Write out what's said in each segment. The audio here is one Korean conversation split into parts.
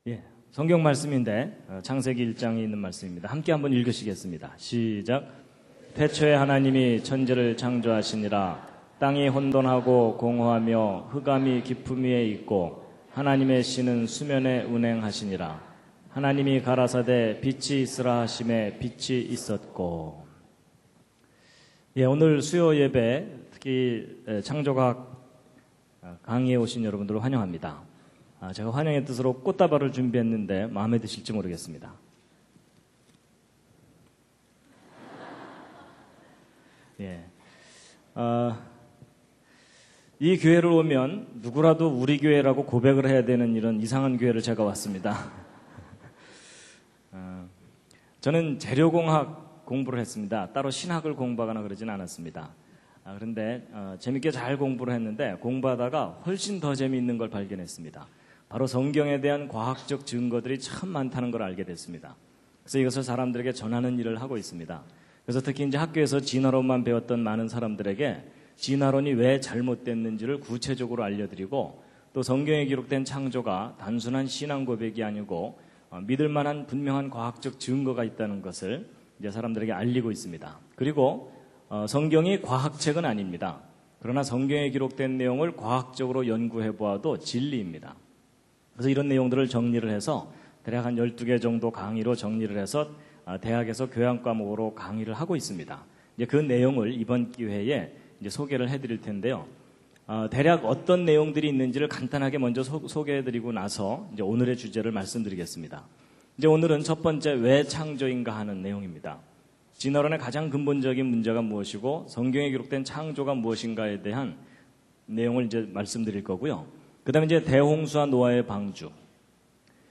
예, 성경 말씀인데 창세기 1장에 있는 말씀입니다. 함께 한번 읽으시겠습니다. 시작. 태초에 하나님이 천지를 창조하시니라. 땅이 혼돈하고 공허하며 흑암이 깊음 위에 있고 하나님의 신은 수면에 운행하시니라. 하나님이 가라사대 빛이 있으라 하심에 빛이 있었고. 예, 오늘 수요 예배 특히 창조과학 강의에 오신 여러분들을 환영합니다. 제가 환영의 뜻으로 꽃다발을 준비했는데 마음에 드실지 모르겠습니다. 예, 이 교회를 오면 누구라도 우리 교회라고 고백을 해야 되는 이런 이상한 교회를 제가 왔습니다. 저는 재료공학 공부를 했습니다. 따로 신학을 공부하거나 그러진 않았습니다. 그런데 재밌게 잘 공부를 했는데 공부하다가 훨씬 더 재미있는 걸 발견했습니다. 바로 성경에 대한 과학적 증거들이 참 많다는 걸 알게 됐습니다. 그래서 이것을 사람들에게 전하는 일을 하고 있습니다. 그래서 특히 이제 학교에서 진화론만 배웠던 많은 사람들에게 진화론이 왜 잘못됐는지를 구체적으로 알려드리고 또 성경에 기록된 창조가 단순한 신앙 고백이 아니고 믿을 만한 분명한 과학적 증거가 있다는 것을 이제 사람들에게 알리고 있습니다. 그리고 성경이 과학책은 아닙니다. 그러나 성경에 기록된 내용을 과학적으로 연구해 보아도 진리입니다. 그래서 이런 내용들을 정리를 해서 대략 한 12개 정도 강의로 정리를 해서 대학에서 교양 과목으로 강의를 하고 있습니다. 이제 그 내용을 이번 기회에 이제 소개를 해드릴 텐데요. 대략 어떤 내용들이 있는지를 간단하게 먼저 소개해드리고 나서 이제 오늘의 주제를 말씀드리겠습니다. 이제 오늘은 첫 번째 왜 창조인가 하는 내용입니다. 진화론의 가장 근본적인 문제가 무엇이고 성경에 기록된 창조가 무엇인가에 대한 내용을 이제 말씀드릴 거고요. 그 다음에 이제 대홍수와 노아의 방주.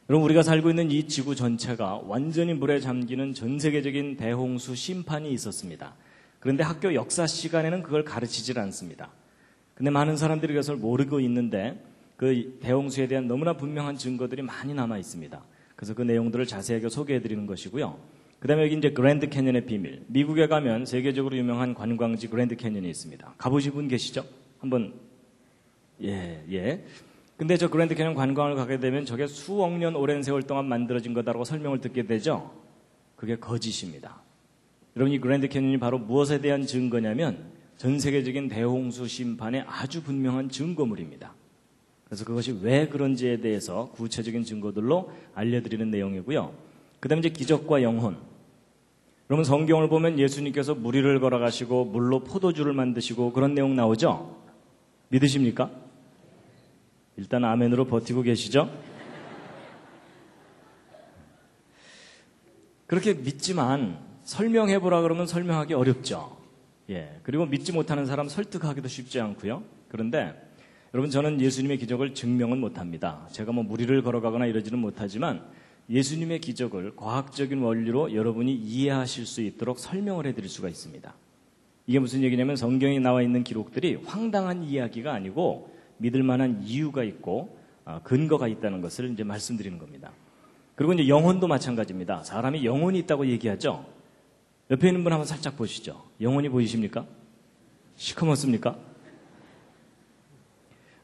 여러분, 우리가 살고 있는 이 지구 전체가 완전히 물에 잠기는 전 세계적인 대홍수 심판이 있었습니다. 그런데 학교 역사 시간에는 그걸 가르치질 않습니다. 근데 많은 사람들이 그것을 모르고 있는데 그 대홍수에 대한 너무나 분명한 증거들이 많이 남아 있습니다. 그래서 그 내용들을 자세하게 소개해 드리는 것이고요. 그 다음에 여기 이제 그랜드 캐년의 비밀. 미국에 가면 세계적으로 유명한 관광지 그랜드 캐년이 있습니다. 가보신 분 계시죠? 한번 예. 근데 저 그랜드 캐년 관광을 가게 되면 저게 수억 년 오랜 세월 동안 만들어진 거다라고 설명을 듣게 되죠. 그게 거짓입니다. 여러분, 이 그랜드 캐년이 바로 무엇에 대한 증거냐면 전 세계적인 대홍수 심판의 아주 분명한 증거물입니다. 그래서 그것이 왜 그런지에 대해서 구체적인 증거들로 알려드리는 내용이고요. 그 다음에 이제 기적과 영혼. 여러분, 성경을 보면 예수님께서 물 위를 걸어가시고 물로 포도주를 만드시고 그런 내용 나오죠? 믿으십니까? 일단 아멘으로 버티고 계시죠? 그렇게 믿지만 설명해보라 그러면 설명하기 어렵죠. 예. 그리고 믿지 못하는 사람 설득하기도 쉽지 않고요. 그런데 여러분, 저는 예수님의 기적을 증명은 못합니다. 제가 뭐 물 위를 걸어가거나 이러지는 못하지만 예수님의 기적을 과학적인 원리로 여러분이 이해하실 수 있도록 설명을 해드릴 수가 있습니다. 이게 무슨 얘기냐면 성경에 나와 있는 기록들이 황당한 이야기가 아니고 믿을 만한 이유가 있고 근거가 있다는 것을 이제 말씀드리는 겁니다. 그리고 이제 영혼도 마찬가지입니다. 사람이 영혼이 있다고 얘기하죠. 옆에 있는 분 한번 살짝 보시죠. 영혼이 보이십니까? 시커멓습니까?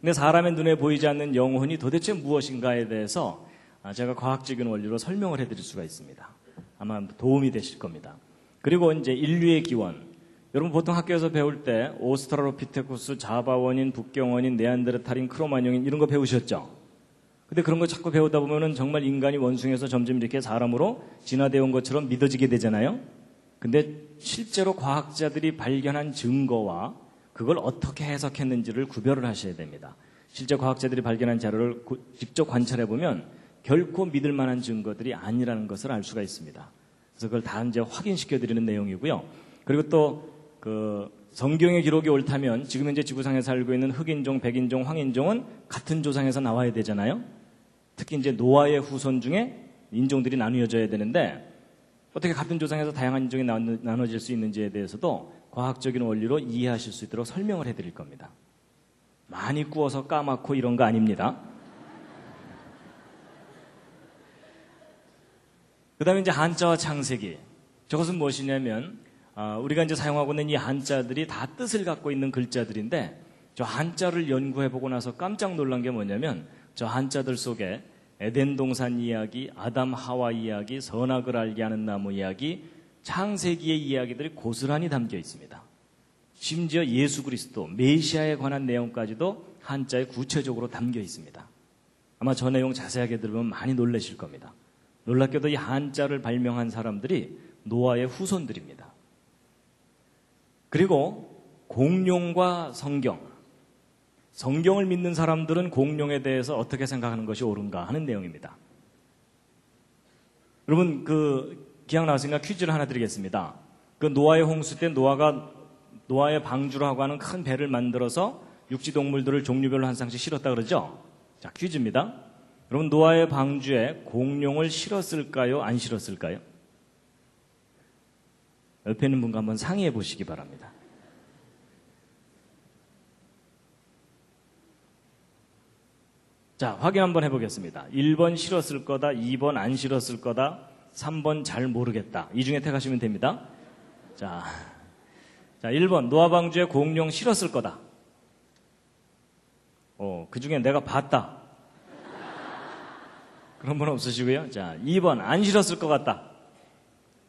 근데 사람의 눈에 보이지 않는 영혼이 도대체 무엇인가에 대해서 제가 과학적인 원리로 설명을 해드릴 수가 있습니다. 아마 도움이 되실 겁니다. 그리고 이제 인류의 기원. 여러분, 보통 학교에서 배울 때 오스트랄로피테쿠스, 자바원인, 북경원인, 네안데르탈인, 크로마뇽인 이런 거 배우셨죠? 근데 그런 거 자꾸 배우다 보면은 정말 인간이 원숭이에서 점점 이렇게 사람으로 진화되어 온 것처럼 믿어지게 되잖아요? 근데 실제로 과학자들이 발견한 증거와 그걸 어떻게 해석했는지를 구별을 하셔야 됩니다. 실제 과학자들이 발견한 자료를 직접 관찰해 보면 결코 믿을 만한 증거들이 아니라는 것을 알 수가 있습니다. 그래서 그걸 다 이제 확인시켜 드리는 내용이고요. 그리고 또 성경의 기록이 옳다면 지금 현재 지구상에 살고 있는 흑인종, 백인종, 황인종은 같은 조상에서 나와야 되잖아요. 특히 이제 노아의 후손 중에 인종들이 나누어져야 되는데 어떻게 같은 조상에서 다양한 인종이 나눠질 수 있는지에 대해서도 과학적인 원리로 이해하실 수 있도록 설명을 해드릴 겁니다. 많이 구워서 까맣고 이런 거 아닙니다. 그 다음에 이제 한자와 창세기. 저것은 무엇이냐면 우리가 이제 사용하고 있는 이 한자들이 다 뜻을 갖고 있는 글자들인데 저 한자를 연구해보고 나서 깜짝 놀란 게 뭐냐면 저 한자들 속에 에덴 동산 이야기, 아담 하와 이야기, 선악을 알게 하는 나무 이야기, 창세기의 이야기들이 고스란히 담겨 있습니다. 심지어 예수 그리스도, 메시아에 관한 내용까지도 한자에 구체적으로 담겨 있습니다. 아마 저 내용 자세하게 들으면 많이 놀라실 겁니다. 놀랍게도 이 한자를 발명한 사람들이 노아의 후손들입니다. 그리고 공룡과 성경을 믿는 사람들은 공룡에 대해서 어떻게 생각하는 것이 옳은가 하는 내용입니다. 여러분 기억 나왔으니까 퀴즈를 하나 드리겠습니다. 노아의 홍수 때 노아의 방주라고 하는 큰 배를 만들어서 육지 동물들을 종류별로 한 쌍씩 실었다 그러죠? 자, 퀴즈입니다. 여러분, 노아의 방주에 공룡을 실었을까요? 안 실었을까요? 옆에 있는 분과 한번 상의해 보시기 바랍니다. 자, 확인 한번 해보겠습니다. 1번 실었을 거다, 2번 안 실었을 거다, 3번 잘 모르겠다. 이 중에 택하시면 됩니다. 자, 1번 노아 방주에 공룡 실었을 거다. 그 중에 내가 봤다. 그런 분 없으시고요. 자, 2번 안 실었을 것 같다.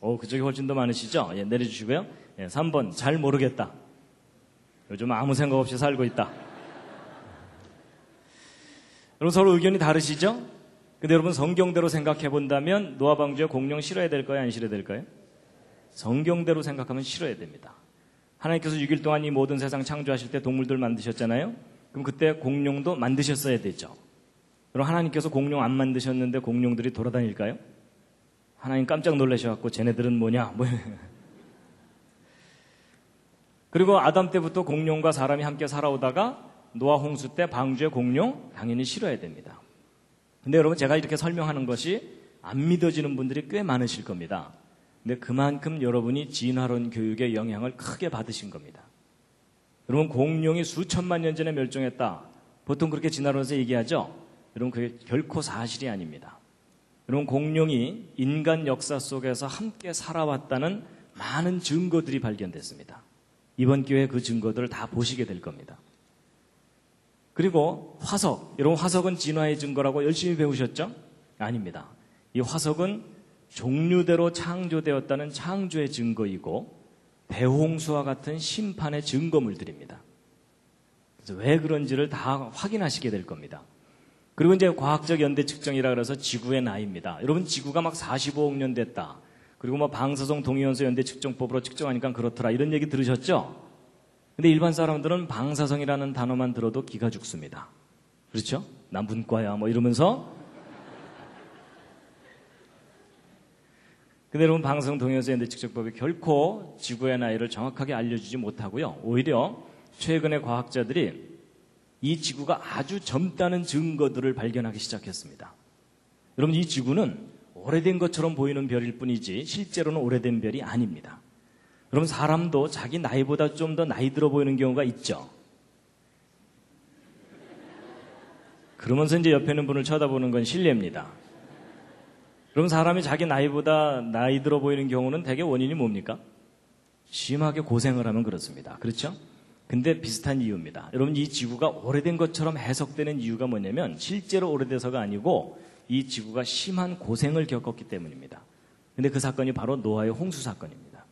그쪽이 훨씬 더 많으시죠? 예, 내려주시고요. 예, 3번 잘 모르겠다. 요즘 아무 생각 없이 살고 있다. 여러분 서로 의견이 다르시죠? 근데 여러분 성경대로 생각해 본다면 노아 방주에 공룡 실어야 될까요? 안 실어야 될까요? 성경대로 생각하면 실어야 됩니다. 하나님께서 6일 동안 이 모든 세상 창조하실 때 동물들 만드셨잖아요. 그럼 그때 공룡도 만드셨어야 되죠. 그럼 하나님께서 공룡 안 만드셨는데 공룡들이 돌아다닐까요? 하나님 깜짝 놀라셔갖고 쟤네들은 뭐냐? 그리고 아담 때부터 공룡과 사람이 함께 살아오다가 노아 홍수 때 방주에 공룡 당연히 실어야 됩니다. 근데 여러분 제가 이렇게 설명하는 것이 안 믿어지는 분들이 꽤 많으실 겁니다. 근데 그만큼 여러분이 진화론 교육의 영향을 크게 받으신 겁니다. 여러분 공룡이 수천만 년 전에 멸종했다. 보통 그렇게 진화론에서 얘기하죠. 여러분 그게 결코 사실이 아닙니다. 여러분 공룡이 인간 역사 속에서 함께 살아왔다는 많은 증거들이 발견됐습니다. 이번 기회에 그 증거들을 다 보시게 될 겁니다. 그리고 화석, 여러분 화석은 진화의 증거라고 열심히 배우셨죠? 아닙니다. 이 화석은 종류대로 창조되었다는 창조의 증거이고 대홍수와 같은 심판의 증거물들입니다. 그래서 왜 그런지를 다 확인하시게 될 겁니다. 그리고 이제 과학적 연대 측정이라 그래서 지구의 나이입니다. 여러분 지구가 막 45억 년 됐다. 그리고 뭐 방사성 동위원소 연대 측정법으로 측정하니까 그렇더라. 이런 얘기 들으셨죠? 근데 일반 사람들은 방사성이라는 단어만 들어도 기가 죽습니다. 그렇죠? 난 문과야 뭐 이러면서. 근데 여러분 방사성 동위원소 연대 측정법이 결코 지구의 나이를 정확하게 알려주지 못하고요. 오히려 최근에 과학자들이 이 지구가 아주 젊다는 증거들을 발견하기 시작했습니다. 여러분 이 지구는 오래된 것처럼 보이는 별일 뿐이지 실제로는 오래된 별이 아닙니다. 여러분 사람도 자기 나이보다 좀 더 나이 들어 보이는 경우가 있죠. 그러면서 이제 옆에 있는 분을 쳐다보는 건 실례입니다. 여러분 사람이 자기 나이보다 나이 들어 보이는 경우는 대개 원인이 뭡니까? 심하게 고생을 하면 그렇습니다. 그렇죠? 근데 비슷한 이유입니다. 여러분 이 지구가 오래된 것처럼 해석되는 이유가 뭐냐면 실제로 오래돼서가 아니고 이 지구가 심한 고생을 겪었기 때문입니다. 근데 그 사건이 바로 노아의 홍수 사건입니다.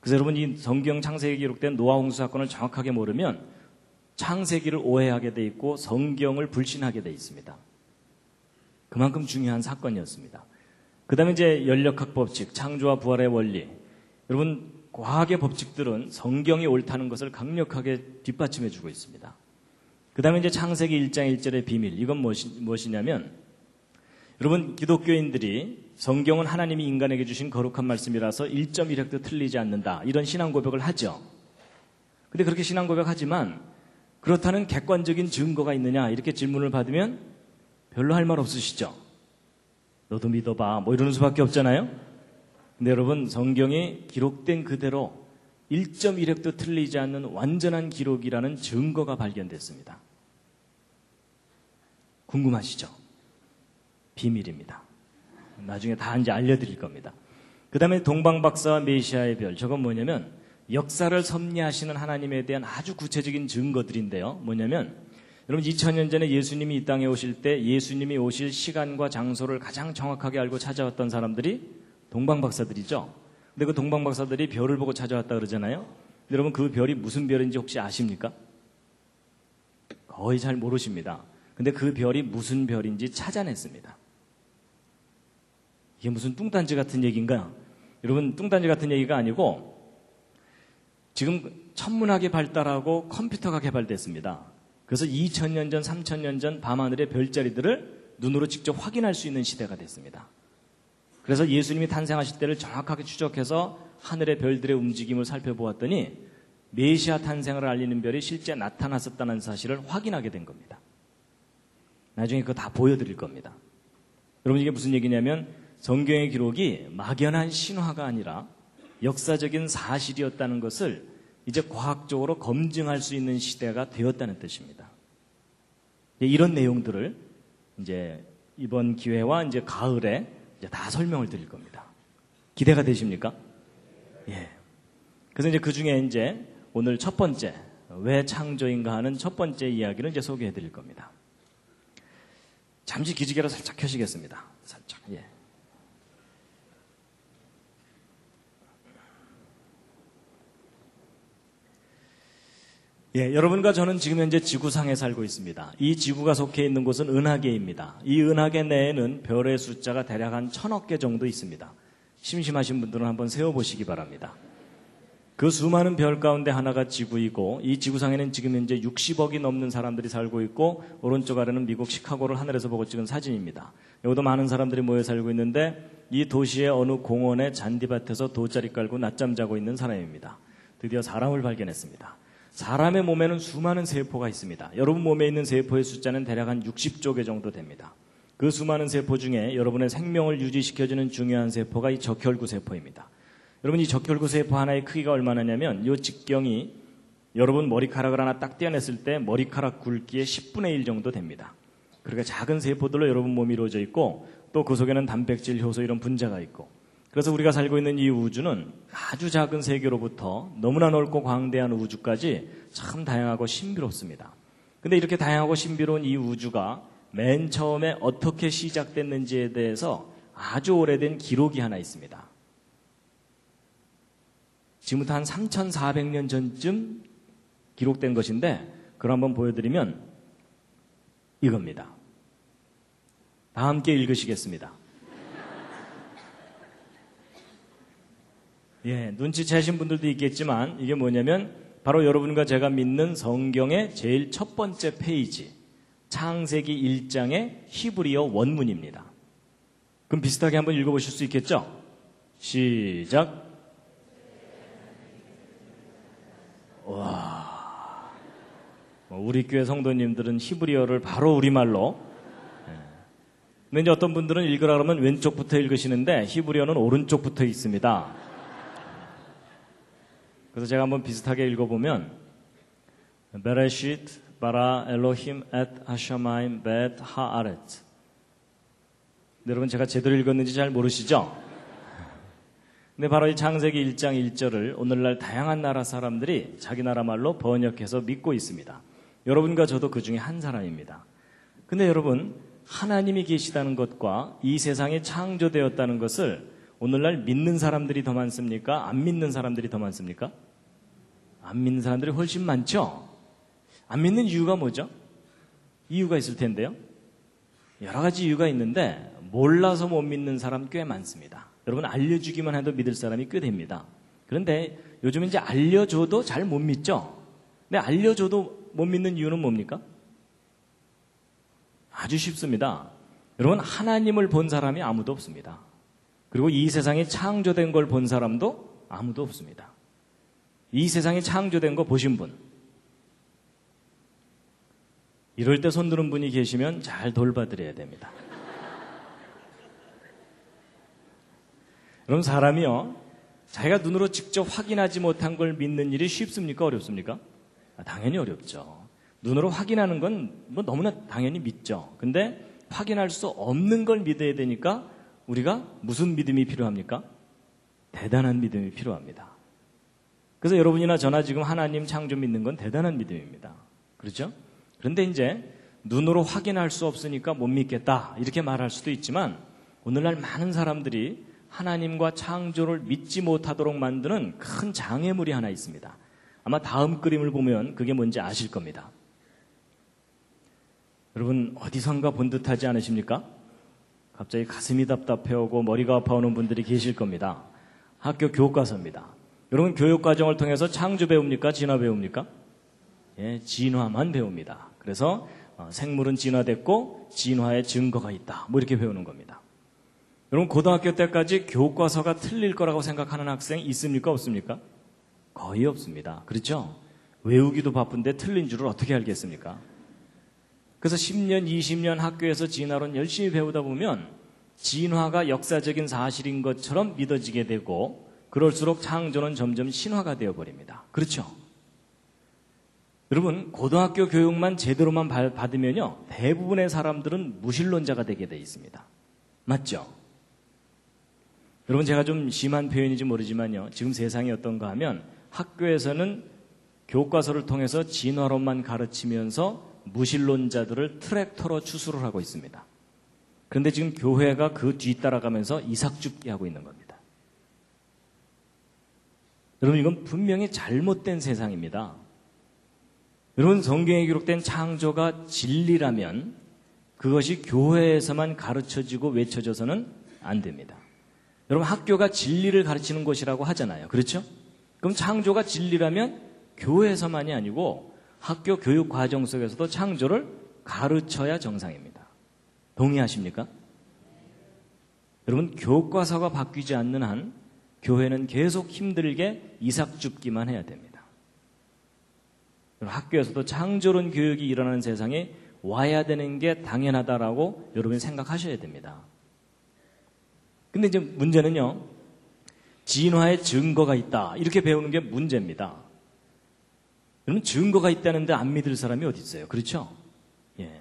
그래서 여러분 이 성경 창세기에 기록된 노아 홍수 사건을 정확하게 모르면 창세기를 오해하게 돼 있고 성경을 불신하게 돼 있습니다. 그만큼 중요한 사건이었습니다. 그 다음에 이제 연력학 법칙, 창조와 부활의 원리. 여러분 과학의 법칙들은 성경이 옳다는 것을 강력하게 뒷받침해 주고 있습니다. 그 다음에 이제 창세기 1장 1절의 비밀. 이건 무엇이냐면 여러분 기독교인들이 성경은 하나님이 인간에게 주신 거룩한 말씀이라서 1.1획도 틀리지 않는다. 이런 신앙 고백을 하죠. 근데 그렇게 신앙 고백하지만 그렇다는 객관적인 증거가 있느냐 이렇게 질문을 받으면 별로 할 말 없으시죠. 너도 믿어봐 뭐 이러는 수밖에 없잖아요. 근데 여러분 성경이 기록된 그대로 1.1획도 틀리지 않는 완전한 기록이라는 증거가 발견됐습니다. 궁금하시죠? 비밀입니다. 나중에 다 이제 알려드릴 겁니다. 그 다음에 동방박사와 메시아의 별. 저건 뭐냐면 역사를 섭리하시는 하나님에 대한 아주 구체적인 증거들인데요. 뭐냐면 여러분 2000년 전에 예수님이 이 땅에 오실 때 예수님이 오실 시간과 장소를 가장 정확하게 알고 찾아왔던 사람들이 동방박사들이죠. 근데 그 동방박사들이 별을 보고 찾아왔다 그러잖아요. 여러분 그 별이 무슨 별인지 혹시 아십니까? 거의 잘 모르십니다. 근데 그 별이 무슨 별인지 찾아냈습니다. 이게 무슨 뚱딴지 같은 얘기인가? 여러분 뚱딴지 같은 얘기가 아니고 지금 천문학이 발달하고 컴퓨터가 개발됐습니다. 그래서 2000년 전, 3000년 전 밤하늘의 별자리들을 눈으로 직접 확인할 수 있는 시대가 됐습니다. 그래서 예수님이 탄생하실 때를 정확하게 추적해서 하늘의 별들의 움직임을 살펴보았더니 메시아 탄생을 알리는 별이 실제 나타났었다는 사실을 확인하게 된 겁니다. 나중에 그거 다 보여드릴 겁니다. 여러분 이게 무슨 얘기냐면 성경의 기록이 막연한 신화가 아니라 역사적인 사실이었다는 것을 이제 과학적으로 검증할 수 있는 시대가 되었다는 뜻입니다. 이런 내용들을 이제 이번 기회와 이제 가을에 이제 다 설명을 드릴 겁니다. 기대가 되십니까? 예. 그래서 이제 그 중에 이제 오늘 첫 번째, 왜 창조인가 하는 첫 번째 이야기를 이제 소개해 드릴 겁니다. 잠시 기지개를 살짝 켜시겠습니다. 살짝, 예. 예, 여러분과 저는 지금 현재 지구상에 살고 있습니다. 이 지구가 속해 있는 곳은 은하계입니다. 이 은하계 내에는 별의 숫자가 대략 한 1000억 개 정도 있습니다. 심심하신 분들은 한번 세어보시기 바랍니다. 그 수많은 별 가운데 하나가 지구이고 이 지구상에는 지금 현재 60억이 넘는 사람들이 살고 있고 오른쪽 아래는 미국 시카고를 하늘에서 보고 찍은 사진입니다. 여기도 많은 사람들이 모여 살고 있는데 이 도시의 어느 공원의 잔디밭에서 돗자리 깔고 낮잠 자고 있는 사람입니다. 드디어 사람을 발견했습니다. 사람의 몸에는 수많은 세포가 있습니다. 여러분 몸에 있는 세포의 숫자는 대략 한 60조 개 정도 됩니다. 그 수많은 세포 중에 여러분의 생명을 유지시켜주는 중요한 세포가 이 적혈구 세포입니다. 여러분 이 적혈구 세포 하나의 크기가 얼마나냐면 이 직경이 여러분 머리카락을 하나 딱 떼어냈을 때 머리카락 굵기의 10분의 1 정도 됩니다. 그러니까 작은 세포들로 여러분 몸이 이루어져 있고 또 그 속에는 단백질, 효소 이런 분자가 있고 그래서 우리가 살고 있는 이 우주는 아주 작은 세계로부터 너무나 넓고 광대한 우주까지 참 다양하고 신비롭습니다. 근데 이렇게 다양하고 신비로운 이 우주가 맨 처음에 어떻게 시작됐는지에 대해서 아주 오래된 기록이 하나 있습니다. 지금부터 한 3400년 전쯤 기록된 것인데 그걸 한번 보여드리면 이겁니다. 다 함께 읽으시겠습니다. 예, 눈치채신 분들도 있겠지만 이게 뭐냐면 바로 여러분과 제가 믿는 성경의 제일 첫 번째 페이지 창세기 1장의 히브리어 원문입니다. 그럼 비슷하게 한번 읽어보실 수 있겠죠? 시작. 와, 우리 교회 성도님들은 히브리어를 바로 우리말로 근데 이제 어떤 분들은 읽으라 그러면 왼쪽부터 읽으시는데 히브리어는 오른쪽부터 있습니다. 그래서 제가 한번 비슷하게 읽어보면 베레시트 바라 엘로힘 엣 하샤마임 벳 하아렛. 여러분 제가 제대로 읽었는지 잘 모르시죠? 근데 바로 이 창세기 1장 1절을 오늘날 다양한 나라 사람들이 자기 나라 말로 번역해서 믿고 있습니다. 여러분과 저도 그 중에 한 사람입니다. 근데 여러분 하나님이 계시다는 것과 이 세상이 창조되었다는 것을 오늘날 믿는 사람들이 더 많습니까? 안 믿는 사람들이 더 많습니까? 안 믿는 사람들이 훨씬 많죠? 안 믿는 이유가 뭐죠? 이유가 있을 텐데요. 여러 가지 이유가 있는데 몰라서 못 믿는 사람 꽤 많습니다. 여러분 알려주기만 해도 믿을 사람이 꽤 됩니다. 그런데 요즘 이제 알려줘도 잘 못 믿죠? 근데 알려줘도 못 믿는 이유는 뭡니까? 아주 쉽습니다. 여러분 하나님을 본 사람이 아무도 없습니다. 그리고 이 세상이 창조된 걸 본 사람도 아무도 없습니다. 이 세상이 창조된 거 보신 분. 이럴 때 손 드는 분이 계시면 잘 돌봐드려야 됩니다. 여러분 사람이요. 자기가 눈으로 직접 확인하지 못한 걸 믿는 일이 쉽습니까? 어렵습니까? 당연히 어렵죠. 눈으로 확인하는 건 뭐 너무나 당연히 믿죠. 근데 확인할 수 없는 걸 믿어야 되니까 우리가 무슨 믿음이 필요합니까? 대단한 믿음이 필요합니다. 그래서 여러분이나 저나 지금 하나님 창조 믿는 건 대단한 믿음입니다. 그렇죠? 그런데 이제 눈으로 확인할 수 없으니까 못 믿겠다 이렇게 말할 수도 있지만 오늘날 많은 사람들이 하나님과 창조를 믿지 못하도록 만드는 큰 장애물이 하나 있습니다. 아마 다음 그림을 보면 그게 뭔지 아실 겁니다. 여러분 어디선가 본 듯하지 않으십니까? 갑자기 가슴이 답답해오고 머리가 아파오는 분들이 계실 겁니다. 학교 교과서입니다. 여러분 교육과정을 통해서 창조 배웁니까? 진화 배웁니까? 예, 진화만 배웁니다. 그래서 생물은 진화됐고 진화의 증거가 있다. 뭐 이렇게 배우는 겁니다. 여러분 고등학교 때까지 교과서가 틀릴 거라고 생각하는 학생 있습니까? 없습니까? 거의 없습니다. 그렇죠? 외우기도 바쁜데 틀린 줄을 어떻게 알겠습니까? 그래서 10년, 20년 학교에서 진화론 열심히 배우다 보면 진화가 역사적인 사실인 것처럼 믿어지게 되고 그럴수록 창조는 점점 신화가 되어버립니다. 그렇죠? 여러분 고등학교 교육만 제대로만 받으면요 대부분의 사람들은 무신론자가 되게 돼 있습니다. 맞죠? 여러분 제가 좀 심한 표현인지 모르지만요 지금 세상이 어떤가 하면 학교에서는 교과서를 통해서 진화론만 가르치면서 무신론자들을 트랙터로 추수를 하고 있습니다. 그런데 지금 교회가 그 뒤따라가면서 이삭죽기 하고 있는 겁니다. 여러분 이건 분명히 잘못된 세상입니다. 여러분 성경에 기록된 창조가 진리라면 그것이 교회에서만 가르쳐지고 외쳐져서는 안 됩니다. 여러분 학교가 진리를 가르치는 곳이라고 하잖아요. 그렇죠? 그럼 창조가 진리라면 교회에서만이 아니고 학교 교육 과정 속에서도 창조를 가르쳐야 정상입니다. 동의하십니까? 여러분 교과서가 바뀌지 않는 한 교회는 계속 힘들게 이삭줍기만 해야 됩니다. 학교에서도 창조론 교육이 일어나는 세상에 와야 되는 게 당연하다라고 여러분이 생각하셔야 됩니다. 근데 이제 문제는요, 진화의 증거가 있다. 이렇게 배우는 게 문제입니다. 여러분, 증거가 있다는데 안 믿을 사람이 어디 있어요? 그렇죠? 예.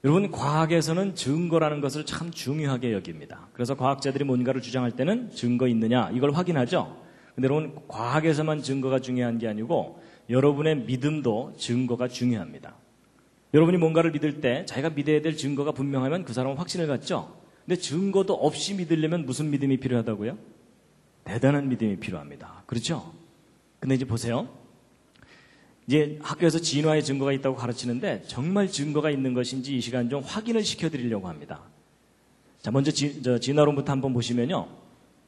여러분, 과학에서는 증거라는 것을 참 중요하게 여깁니다. 그래서 과학자들이 뭔가를 주장할 때는 증거 있느냐, 이걸 확인하죠? 근데 여러분, 과학에서만 증거가 중요한 게 아니고 여러분의 믿음도 증거가 중요합니다. 여러분이 뭔가를 믿을 때 자기가 믿어야 될 증거가 분명하면 그 사람은 확신을 갖죠? 근데 증거도 없이 믿으려면 무슨 믿음이 필요하다고요? 대단한 믿음이 필요합니다. 그렇죠? 근데 이제 보세요. 이제 학교에서 진화의 증거가 있다고 가르치는데 정말 증거가 있는 것인지 이 시간 좀 확인을 시켜드리려고 합니다. 자, 먼저 진화론부터 한번 보시면요.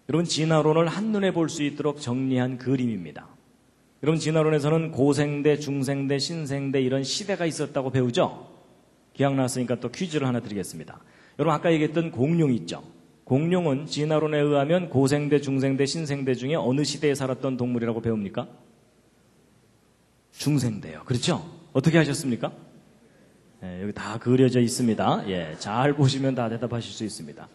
여러분, 진화론을 한눈에 볼 수 있도록 정리한 그림입니다. 여러분, 진화론에서는 고생대, 중생대, 신생대 이런 시대가 있었다고 배우죠? 기억났으니까 또 퀴즈를 하나 드리겠습니다. 여러분, 아까 얘기했던 공룡 있죠? 공룡은 진화론에 의하면 고생대, 중생대, 신생대 중에 어느 시대에 살았던 동물이라고 배웁니까? 중생대요. 그렇죠? 어떻게 하셨습니까? 네, 여기 다 그려져 있습니다. 예, 잘 보시면 다 대답하실 수 있습니다.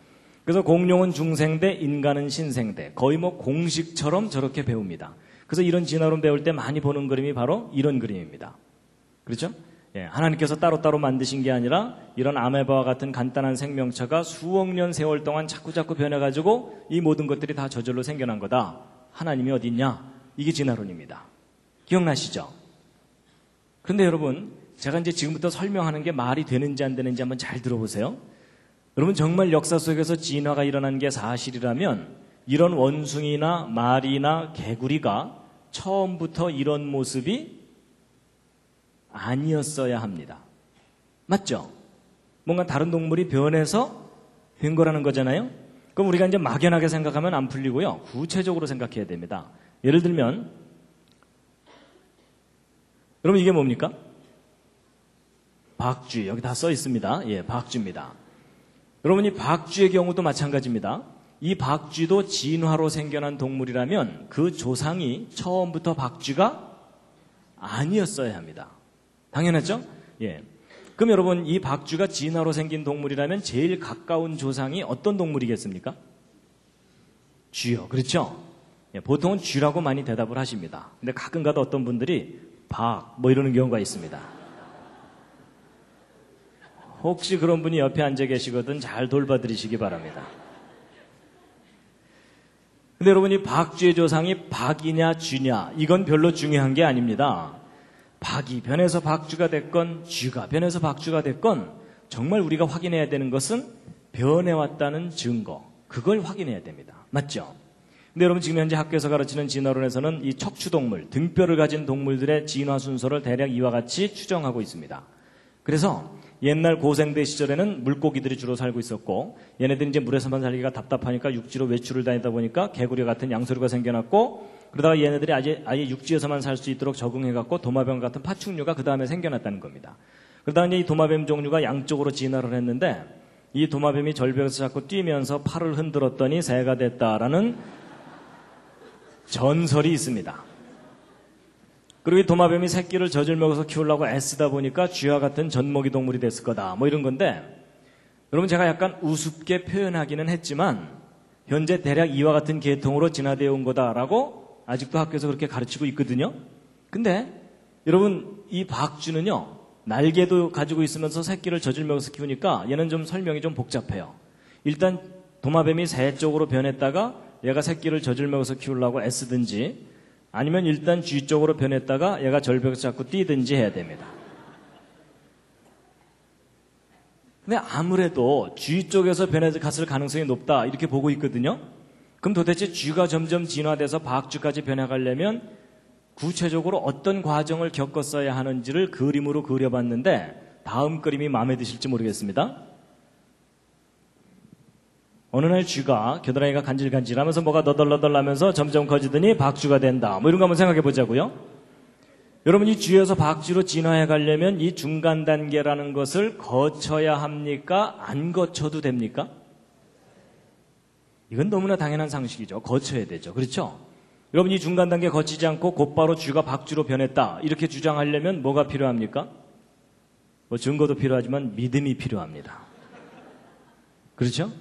그래서 공룡은 중생대, 인간은 신생대. 거의 뭐 공식처럼 저렇게 배웁니다. 그래서 이런 진화론 배울 때 많이 보는 그림이 바로 이런 그림입니다. 그렇죠? 예, 하나님께서 따로따로 만드신 게 아니라 이런 아메바와 같은 간단한 생명체가 수억 년 세월 동안 자꾸자꾸 변해가지고 이 모든 것들이 다 저절로 생겨난 거다. 하나님이 어디 있냐? 이게 진화론입니다. 기억나시죠? 그런데 여러분, 제가 이제 지금부터 설명하는 게 말이 되는지 안 되는지 한번 잘 들어보세요. 여러분, 정말 역사 속에서 진화가 일어난 게 사실이라면 이런 원숭이나 말이나 개구리가 처음부터 이런 모습이 아니었어야 합니다. 맞죠? 뭔가 다른 동물이 변해서 된 거라는 거잖아요? 그럼 우리가 이제 막연하게 생각하면 안 풀리고요. 구체적으로 생각해야 됩니다. 예를 들면, 여러분 이게 뭡니까? 박쥐. 여기 다 써 있습니다. 예, 박쥐입니다. 여러분 이 박쥐의 경우도 마찬가지입니다. 이 박쥐도 진화로 생겨난 동물이라면 그 조상이 처음부터 박쥐가 아니었어야 합니다. 당연하죠? 예. 그럼 여러분 이 박쥐가 진화로 생긴 동물이라면 제일 가까운 조상이 어떤 동물이겠습니까? 쥐요. 그렇죠? 예, 보통은 쥐라고 많이 대답을 하십니다. 근데 가끔가다 어떤 분들이 뭐 이러는 경우가 있습니다. 혹시 그런 분이 옆에 앉아 계시거든 잘 돌봐드리시기 바랍니다. 근데 여러분 이 박쥐의 조상이 박이냐 쥐냐 이건 별로 중요한 게 아닙니다. 박이 변해서 박쥐가 됐건 쥐가 변해서 박쥐가 됐건 정말 우리가 확인해야 되는 것은 변해왔다는 증거, 그걸 확인해야 됩니다. 맞죠? 근데 여러분 지금 현재 학교에서 가르치는 진화론에서는 이 척추동물, 등뼈를 가진 동물들의 진화 순서를 대략 이와 같이 추정하고 있습니다. 그래서 옛날 고생대 시절에는 물고기들이 주로 살고 있었고, 얘네들이 이제 물에서만 살기가 답답하니까 육지로 외출을 다니다 보니까 개구리 같은 양서류가 생겨났고, 그러다가 얘네들이 아예 육지에서만 살 수 있도록 적응해갖고 도마뱀 같은 파충류가 그 다음에 생겨났다는 겁니다. 그러다가 이제 이 도마뱀 종류가 양쪽으로 진화를 했는데, 이 도마뱀이 절벽에서 자꾸 뛰면서 팔을 흔들었더니 새가 됐다라는 전설이 있습니다. 그리고 이 도마뱀이 새끼를 젖을 먹어서 키우려고 애쓰다 보니까 쥐와 같은 젖먹이 동물이 됐을 거다, 뭐 이런 건데, 여러분 제가 약간 우습게 표현하기는 했지만 현재 대략 이와 같은 계통으로 진화되어 온 거다라고 아직도 학교에서 그렇게 가르치고 있거든요. 근데 여러분 이 박쥐는요, 날개도 가지고 있으면서 새끼를 젖을 먹어서 키우니까 얘는 좀 설명이 좀 복잡해요. 일단 도마뱀이 새 쪽으로 변했다가 얘가 새끼를 젖을 먹어서 키우려고 애쓰든지, 아니면 일단 쥐 쪽으로 변했다가 얘가 절벽에서 자꾸 뛰든지 해야 됩니다. 근데 아무래도 쥐 쪽에서 변해서 갔을 가능성이 높다 이렇게 보고 있거든요. 그럼 도대체 쥐가 점점 진화돼서 박쥐까지 변해가려면 구체적으로 어떤 과정을 겪었어야 하는지를 그림으로 그려봤는데 다음 그림이 마음에 드실지 모르겠습니다. 어느 날 쥐가 겨드랑이가 간질간질하면서 뭐가 너덜너덜하면서 점점 커지더니 박쥐가 된다, 뭐 이런 거 한번 생각해 보자고요. 여러분 이 쥐에서 박쥐로 진화해 가려면 이 중간 단계라는 것을 거쳐야 합니까? 안 거쳐도 됩니까? 이건 너무나 당연한 상식이죠. 거쳐야 되죠. 그렇죠? 여러분 이 중간 단계 거치지 않고 곧바로 쥐가 박쥐로 변했다 이렇게 주장하려면 뭐가 필요합니까? 뭐 증거도 필요하지만 믿음이 필요합니다. 그렇죠?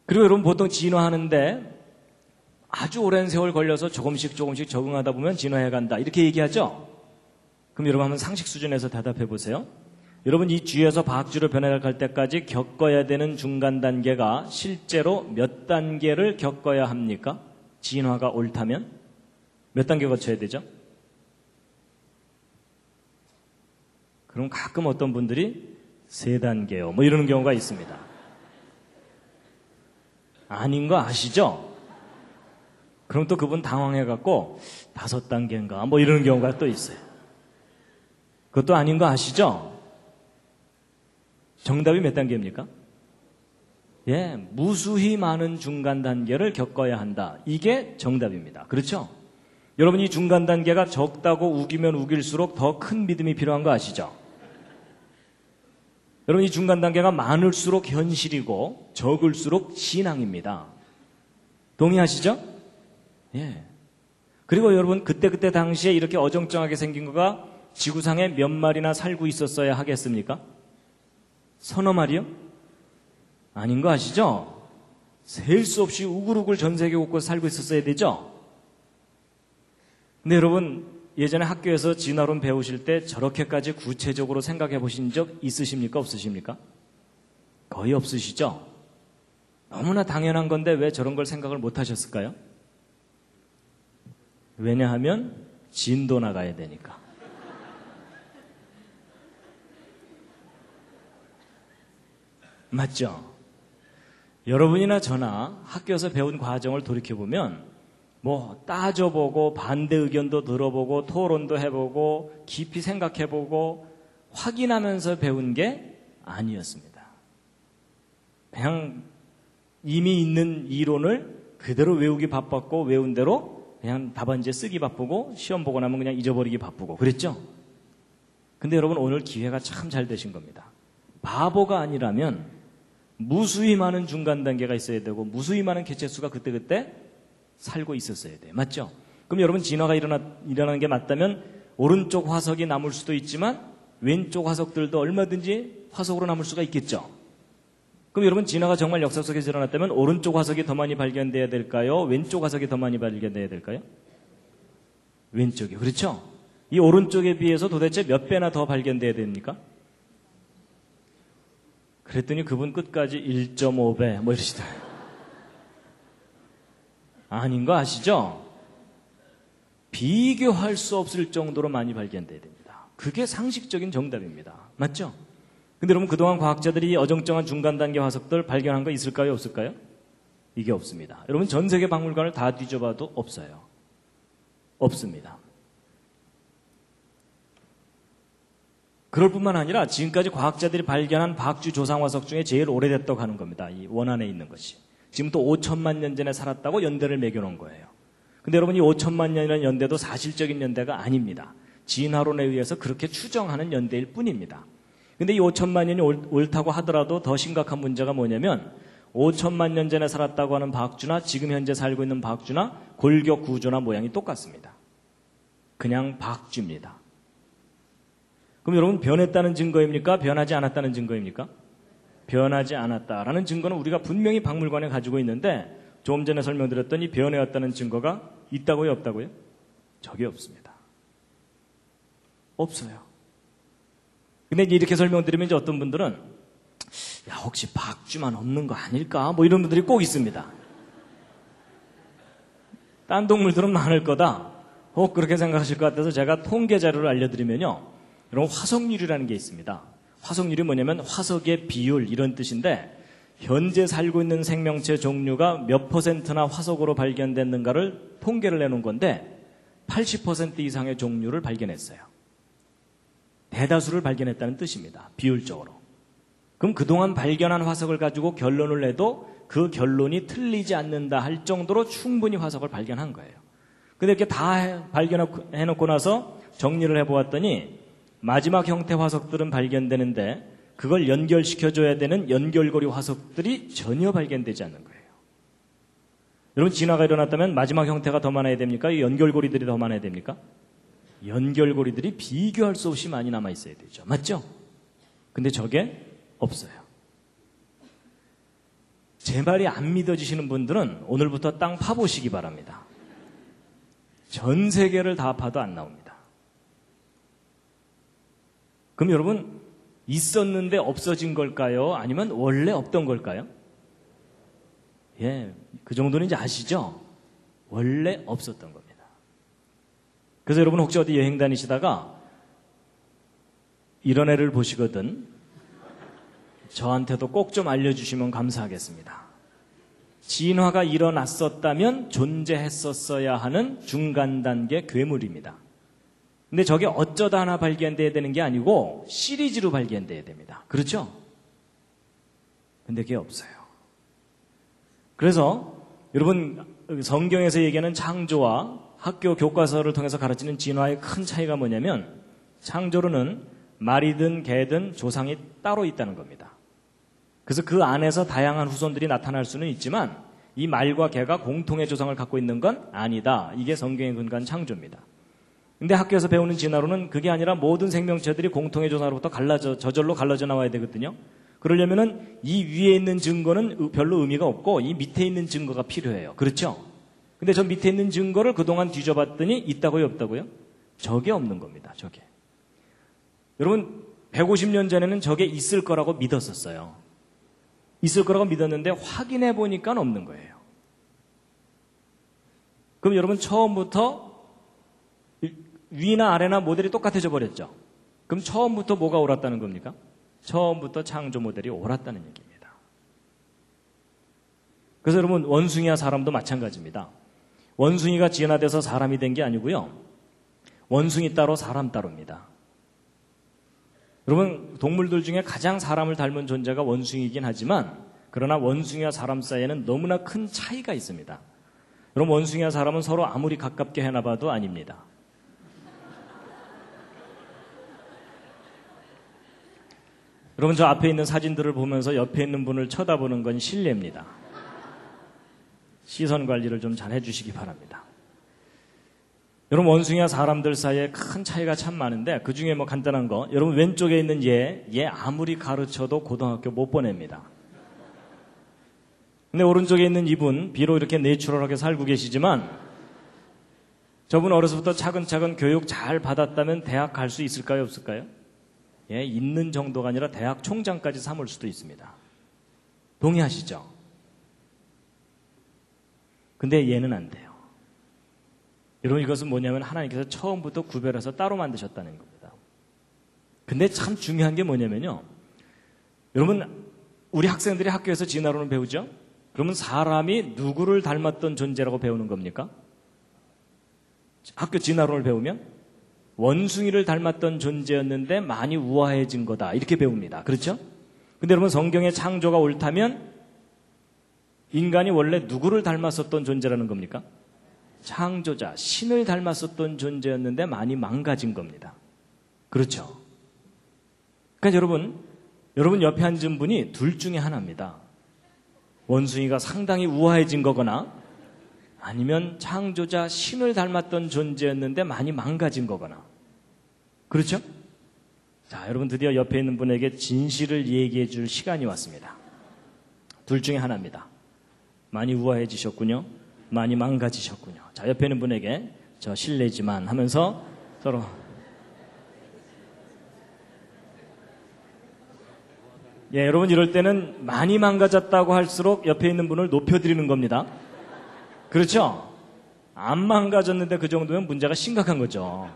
그리고 여러분 보통 진화하는데 아주 오랜 세월 걸려서 조금씩 적응하다 보면 진화해 간다 이렇게 얘기하죠? 그럼 여러분 한번 상식 수준에서 대답해 보세요. 여러분 이 쥐에서 박쥐로 변해갈 때까지 겪어야 되는 중간 단계가 실제로 몇 단계를 겪어야 합니까? 진화가 옳다면? 몇 단계 거쳐야 되죠? 그럼 가끔 어떤 분들이 3단계요 뭐 이러는 경우가 있습니다. 아닌 거 아시죠? 그럼 또 그분 당황해갖고 5단계인가 뭐 이러는 경우가 또 있어요. 그것도 아닌 거 아시죠? 정답이 몇 단계입니까? 예, 무수히 많은 중간 단계를 겪어야 한다. 이게 정답입니다. 그렇죠? 여러분 이 중간 단계가 적다고 우기면 우길수록 더 큰 믿음이 필요한 거 아시죠? 여러분 이 중간 단계가 많을수록 현실이고 적을수록 신앙입니다. 동의하시죠? 예. 그리고 여러분 그때 당시에 이렇게 어정쩡하게 생긴 거가 지구상에 몇 마리나 살고 있었어야 하겠습니까? 서너 마리요? 아닌 거 아시죠? 셀 수 없이 우글우글 전 세계 곳곳에 살고 있었어야 되죠? 근데 여러분 예전에 학교에서 진화론 배우실 때 저렇게까지 구체적으로 생각해 보신 적 있으십니까? 없으십니까? 거의 없으시죠? 너무나 당연한 건데 왜 저런 걸 생각을 못 하셨을까요? 왜냐하면 진도 나가야 되니까. 맞죠? 여러분이나 저나 학교에서 배운 과정을 돌이켜보면 뭐 따져보고 반대 의견도 들어보고 토론도 해보고 깊이 생각해보고 확인하면서 배운 게 아니었습니다. 그냥 이미 있는 이론을 그대로 외우기 바빴고 외운 대로 그냥 답안지에 쓰기 바쁘고 시험 보고 나면 그냥 잊어버리기 바쁘고 그랬죠? 근데 여러분 오늘 기회가 참 잘 되신 겁니다. 바보가 아니라면 무수히 많은 중간 단계가 있어야 되고 무수히 많은 개체수가 그때그때 살고 있었어야 돼요. 맞죠? 그럼 여러분 진화가 일어나는 게 맞다면 오른쪽 화석이 남을 수도 있지만 왼쪽 화석들도 얼마든지 화석으로 남을 수가 있겠죠. 그럼 여러분 진화가 정말 역사 속에서 일어났다면 오른쪽 화석이 더 많이 발견돼야 될까요? 왼쪽 화석이 더 많이 발견돼야 될까요? 왼쪽이. 그렇죠? 이 오른쪽에 비해서 도대체 몇 배나 더 발견돼야 됩니까? 그랬더니 그분 끝까지 1.5배 뭐 이러시더라고요. 아닌 거 아시죠? 비교할 수 없을 정도로 많이 발견돼야 됩니다. 그게 상식적인 정답입니다. 맞죠? 근데 여러분 그동안 과학자들이 어정쩡한 중간 단계 화석들 발견한 거 있을까요? 없을까요? 이게 없습니다. 여러분 전 세계 박물관을 다 뒤져봐도 없어요. 없습니다. 그럴 뿐만 아니라 지금까지 과학자들이 발견한 박쥐 조상 화석 중에 제일 오래됐다고 하는 겁니다. 이 원안에 있는 것이. 지금부터 5천만 년 전에 살았다고 연대를 매겨놓은 거예요. 근데 여러분 이 5천만 년이라는 연대도 사실적인 연대가 아닙니다. 진화론에 의해서 그렇게 추정하는 연대일 뿐입니다. 근데 이 5천만 년이 옳다고 하더라도 더 심각한 문제가 뭐냐면 5천만 년 전에 살았다고 하는 박쥐나 지금 현재 살고 있는 박쥐나 골격 구조나 모양이 똑같습니다. 그냥 박쥐입니다. 그럼 여러분 변했다는 증거입니까? 변하지 않았다는 증거입니까? 변하지 않았다라는 증거는 우리가 분명히 박물관에 가지고 있는데 조금 전에 설명드렸더니 변해왔다는 증거가 있다고요? 없다고요? 저게 없습니다. 없어요. 근데 이렇게 설명드리면 이제 어떤 분들은 야 혹시 박쥐만 없는 거 아닐까? 뭐 이런 분들이 꼭 있습니다. 딴 동물들은 많을 거다. 혹 그렇게 생각하실 것 같아서 제가 통계 자료를 알려드리면요. 여러분 화석률이라는 게 있습니다. 화석률이 뭐냐면 화석의 비율 이런 뜻인데 현재 살고 있는 생명체 종류가 몇 %나 화석으로 발견됐는가를 통계를 내놓은 건데 80% 이상의 종류를 발견했어요. 대다수를 발견했다는 뜻입니다. 비율적으로. 그럼 그동안 발견한 화석을 가지고 결론을 내도 그 결론이 틀리지 않는다 할 정도로 충분히 화석을 발견한 거예요. 근데 이렇게 다 발견해놓고 나서 정리를 해보았더니 마지막 형태 화석들은 발견되는데 그걸 연결시켜줘야 되는 연결고리 화석들이 전혀 발견되지 않는 거예요. 여러분 진화가 일어났다면 마지막 형태가 더 많아야 됩니까? 이 연결고리들이 더 많아야 됩니까? 연결고리들이 비교할 수 없이 많이 남아있어야 되죠. 맞죠? 근데 저게 없어요. 제 말이 안 믿어지시는 분들은 오늘부터 땅 파보시기 바랍니다. 전 세계를 다 파도 안 나옵니다. 그럼 여러분 있었는데 없어진 걸까요? 아니면 원래 없던 걸까요? 예, 그 정도는 이제 아시죠? 원래 없었던 겁니다. 그래서 여러분 혹시 어디 여행 다니시다가 이런 애를 보시거든 저한테도 꼭 좀 알려주시면 감사하겠습니다. 진화가 일어났었다면 존재했었어야 하는 중간 단계 괴물입니다. 근데 저게 어쩌다 하나 발견돼야 되는 게 아니고 시리즈로 발견돼야 됩니다. 그렇죠? 근데 그게 없어요. 그래서 여러분 성경에서 얘기하는 창조와 학교 교과서를 통해서 가르치는 진화의 큰 차이가 뭐냐면 창조로는 말이든 개든 조상이 따로 있다는 겁니다. 그래서 그 안에서 다양한 후손들이 나타날 수는 있지만 이 말과 개가 공통의 조상을 갖고 있는 건 아니다. 이게 성경에 근거한 창조입니다. 근데 학교에서 배우는 진화론은 그게 아니라 모든 생명체들이 공통의 조상으로부터 저절로 갈라져 나와야 되거든요. 그러려면은 이 위에 있는 증거는 별로 의미가 없고 이 밑에 있는 증거가 필요해요. 그렇죠? 근데 저 밑에 있는 증거를 그동안 뒤져봤더니 있다고요, 없다고요? 저게 없는 겁니다. 저게. 여러분 150년 전에는 저게 있을 거라고 믿었었어요. 있을 거라고 믿었는데 확인해 보니까 없는 거예요. 그럼 여러분 처음부터 위나 아래나 모델이 똑같아져 버렸죠. 그럼 처음부터 뭐가 옳았다는 겁니까? 처음부터 창조 모델이 옳았다는 얘기입니다. 그래서 여러분 원숭이와 사람도 마찬가지입니다. 원숭이가 진화돼서 사람이 된 게 아니고요. 원숭이 따로 사람 따로입니다. 여러분 동물들 중에 가장 사람을 닮은 존재가 원숭이긴 하지만 그러나 원숭이와 사람 사이에는 너무나 큰 차이가 있습니다. 여러분 원숭이와 사람은 서로 아무리 가깝게 해놔봐도 아닙니다. 여러분 저 앞에 있는 사진들을 보면서 옆에 있는 분을 쳐다보는 건 실례입니다. 시선 관리를 좀 잘 해주시기 바랍니다. 여러분 원숭이와 사람들 사이에 큰 차이가 참 많은데 그 중에 뭐 간단한 거 여러분 왼쪽에 있는 얘 아무리 가르쳐도 고등학교 못 보냅니다. 근데 오른쪽에 있는 이분 비록 이렇게 내추럴하게 살고 계시지만 저분 어려서부터 차근차근 교육 잘 받았다면 대학 갈 수 있을까요? 없을까요? 예, 있는 정도가 아니라 대학 총장까지 삼을 수도 있습니다. 동의하시죠? 근데 얘는 안 돼요. 여러분 이것은 뭐냐면 하나님께서 처음부터 구별해서 따로 만드셨다는 겁니다. 근데 참 중요한 게 뭐냐면요. 여러분 우리 학생들이 학교에서 진화론을 배우죠? 그러면 사람이 누구를 닮았던 존재라고 배우는 겁니까? 학교 진화론을 배우면 원숭이를 닮았던 존재였는데 많이 우아해진 거다 이렇게 배웁니다. 그렇죠? 근데 여러분 성경의 창조가 옳다면 인간이 원래 누구를 닮았었던 존재라는 겁니까? 창조자, 신을 닮았었던 존재였는데 많이 망가진 겁니다. 그렇죠? 그러니까 여러분 옆에 앉은 분이 둘 중에 하나입니다. 원숭이가 상당히 우아해진 거거나 아니면 창조자 신을 닮았던 존재였는데 많이 망가진 거거나. 그렇죠? 자, 여러분 드디어 옆에 있는 분에게 진실을 얘기해 줄 시간이 왔습니다. 둘 중에 하나입니다. 많이 우아해지셨군요. 많이 망가지셨군요. 자, 옆에 있는 분에게 저 실례지만 하면서 서로 예, 여러분 이럴 때는 많이 망가졌다고 할수록 옆에 있는 분을 높여드리는 겁니다. 그렇죠? 안 망가졌는데 그 정도면 문제가 심각한 거죠.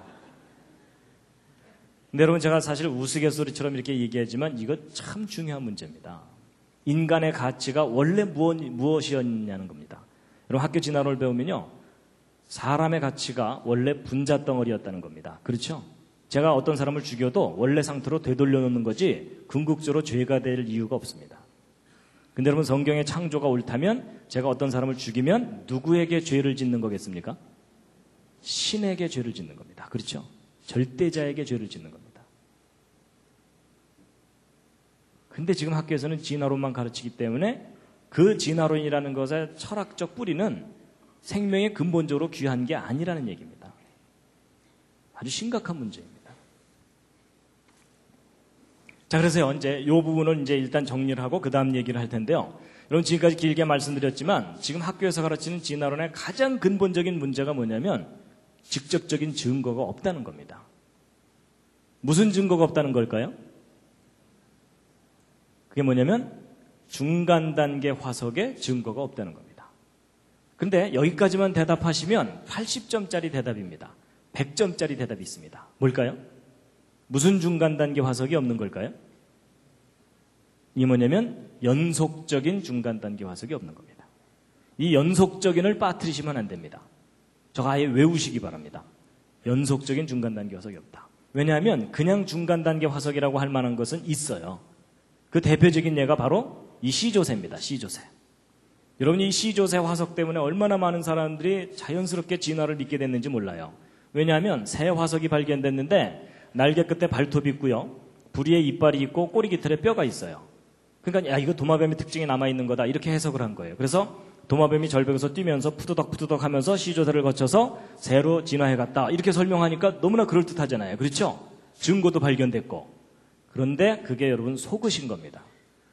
근데 여러분 제가 사실 우스갯소리처럼 이렇게 얘기하지만 이거 참 중요한 문제입니다. 인간의 가치가 원래 무엇이었냐는 겁니다. 여러분 학교 진화론을 배우면요. 사람의 가치가 원래 분자덩어리였다는 겁니다. 그렇죠? 제가 어떤 사람을 죽여도 원래 상태로 되돌려 놓는 거지 궁극적으로 죄가 될 이유가 없습니다. 근데 여러분 성경의 창조가 옳다면 제가 어떤 사람을 죽이면 누구에게 죄를 짓는 거겠습니까? 신에게 죄를 짓는 겁니다. 그렇죠? 절대자에게 죄를 짓는 겁니다. 근데 지금 학교에서는 진화론만 가르치기 때문에 그 진화론이라는 것의 철학적 뿌리는 생명의 근본적으로 귀한 게 아니라는 얘기입니다. 아주 심각한 문제입니다. 자, 그래서 이제 이 부분을 이제 일단 정리를 하고 그 다음 얘기를 할 텐데요. 여러분 지금까지 길게 말씀드렸지만 지금 학교에서 가르치는 진화론의 가장 근본적인 문제가 뭐냐면 직접적인 증거가 없다는 겁니다. 무슨 증거가 없다는 걸까요? 그게 뭐냐면 중간 단계 화석에 증거가 없다는 겁니다. 근데 여기까지만 대답하시면 80점짜리 대답입니다. 100점짜리 대답이 있습니다. 뭘까요? 무슨 중간 단계 화석이 없는 걸까요? 이게 뭐냐면 연속적인 중간 단계 화석이 없는 겁니다. 이 연속적인을 빠뜨리시면 안 됩니다. 저거 아예 외우시기 바랍니다. 연속적인 중간 단계 화석이 없다. 왜냐하면 그냥 중간 단계 화석이라고 할 만한 것은 있어요. 그 대표적인 예가 바로 이 C조세입니다. C조세. 여러분이 이 C조세 화석 때문에 얼마나 많은 사람들이 자연스럽게 진화를 믿게 됐는지 몰라요. 왜냐하면 새 화석이 발견됐는데 날개 끝에 발톱이 있고요. 부리에 이빨이 있고 꼬리 깃털에 뼈가 있어요. 그러니까 야 이거 도마뱀의 특징이 남아있는 거다 이렇게 해석을 한 거예요. 그래서 도마뱀이 절벽에서 뛰면서 푸드덕푸드덕 하면서 C조세를 거쳐서 새로 진화해갔다 이렇게 설명하니까 너무나 그럴듯하잖아요. 그렇죠? 증거도 발견됐고. 그런데 그게 여러분 속으신 겁니다.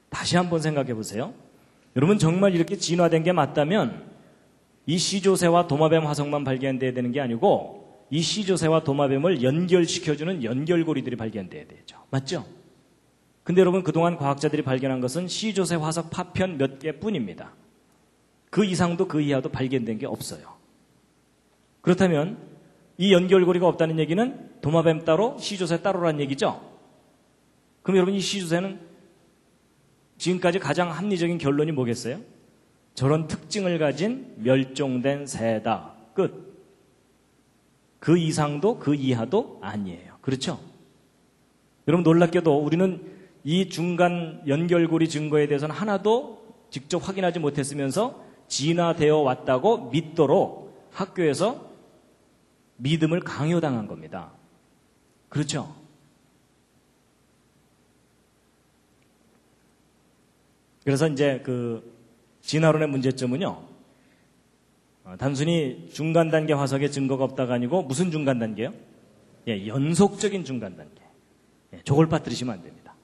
다시 한번 생각해 보세요. 여러분 정말 이렇게 진화된 게 맞다면 이 C조세와 도마뱀 화석만 발견돼야 되는 게 아니고 이 C조세와 도마뱀을 연결시켜주는 연결고리들이 발견돼야 되죠. 맞죠? 근데 여러분 그동안 과학자들이 발견한 것은 C조세 화석 파편 몇 개뿐입니다. 그 이상도 그 이하도 발견된 게 없어요. 그렇다면 이 연결고리가 없다는 얘기는 도마뱀 따로 C조세 따로란 얘기죠? 그럼 여러분 이 C조세는 지금까지 가장 합리적인 결론이 뭐겠어요? 저런 특징을 가진 멸종된 새다. 끝. 그 이상도 그 이하도 아니에요. 그렇죠? 여러분 놀랍게도 우리는 이 중간 연결고리 증거에 대해서는 하나도 직접 확인하지 못했으면서 진화되어 왔다고 믿도록 학교에서 믿음을 강요당한 겁니다. 그렇죠? 그래서 이제 그 진화론의 문제점은요, 단순히 중간 단계 화석의 증거가 없다가 아니고 무슨 중간 단계요? 예, 연속적인 중간 단계. 예, 저걸 빠뜨리시면 안 됩니다.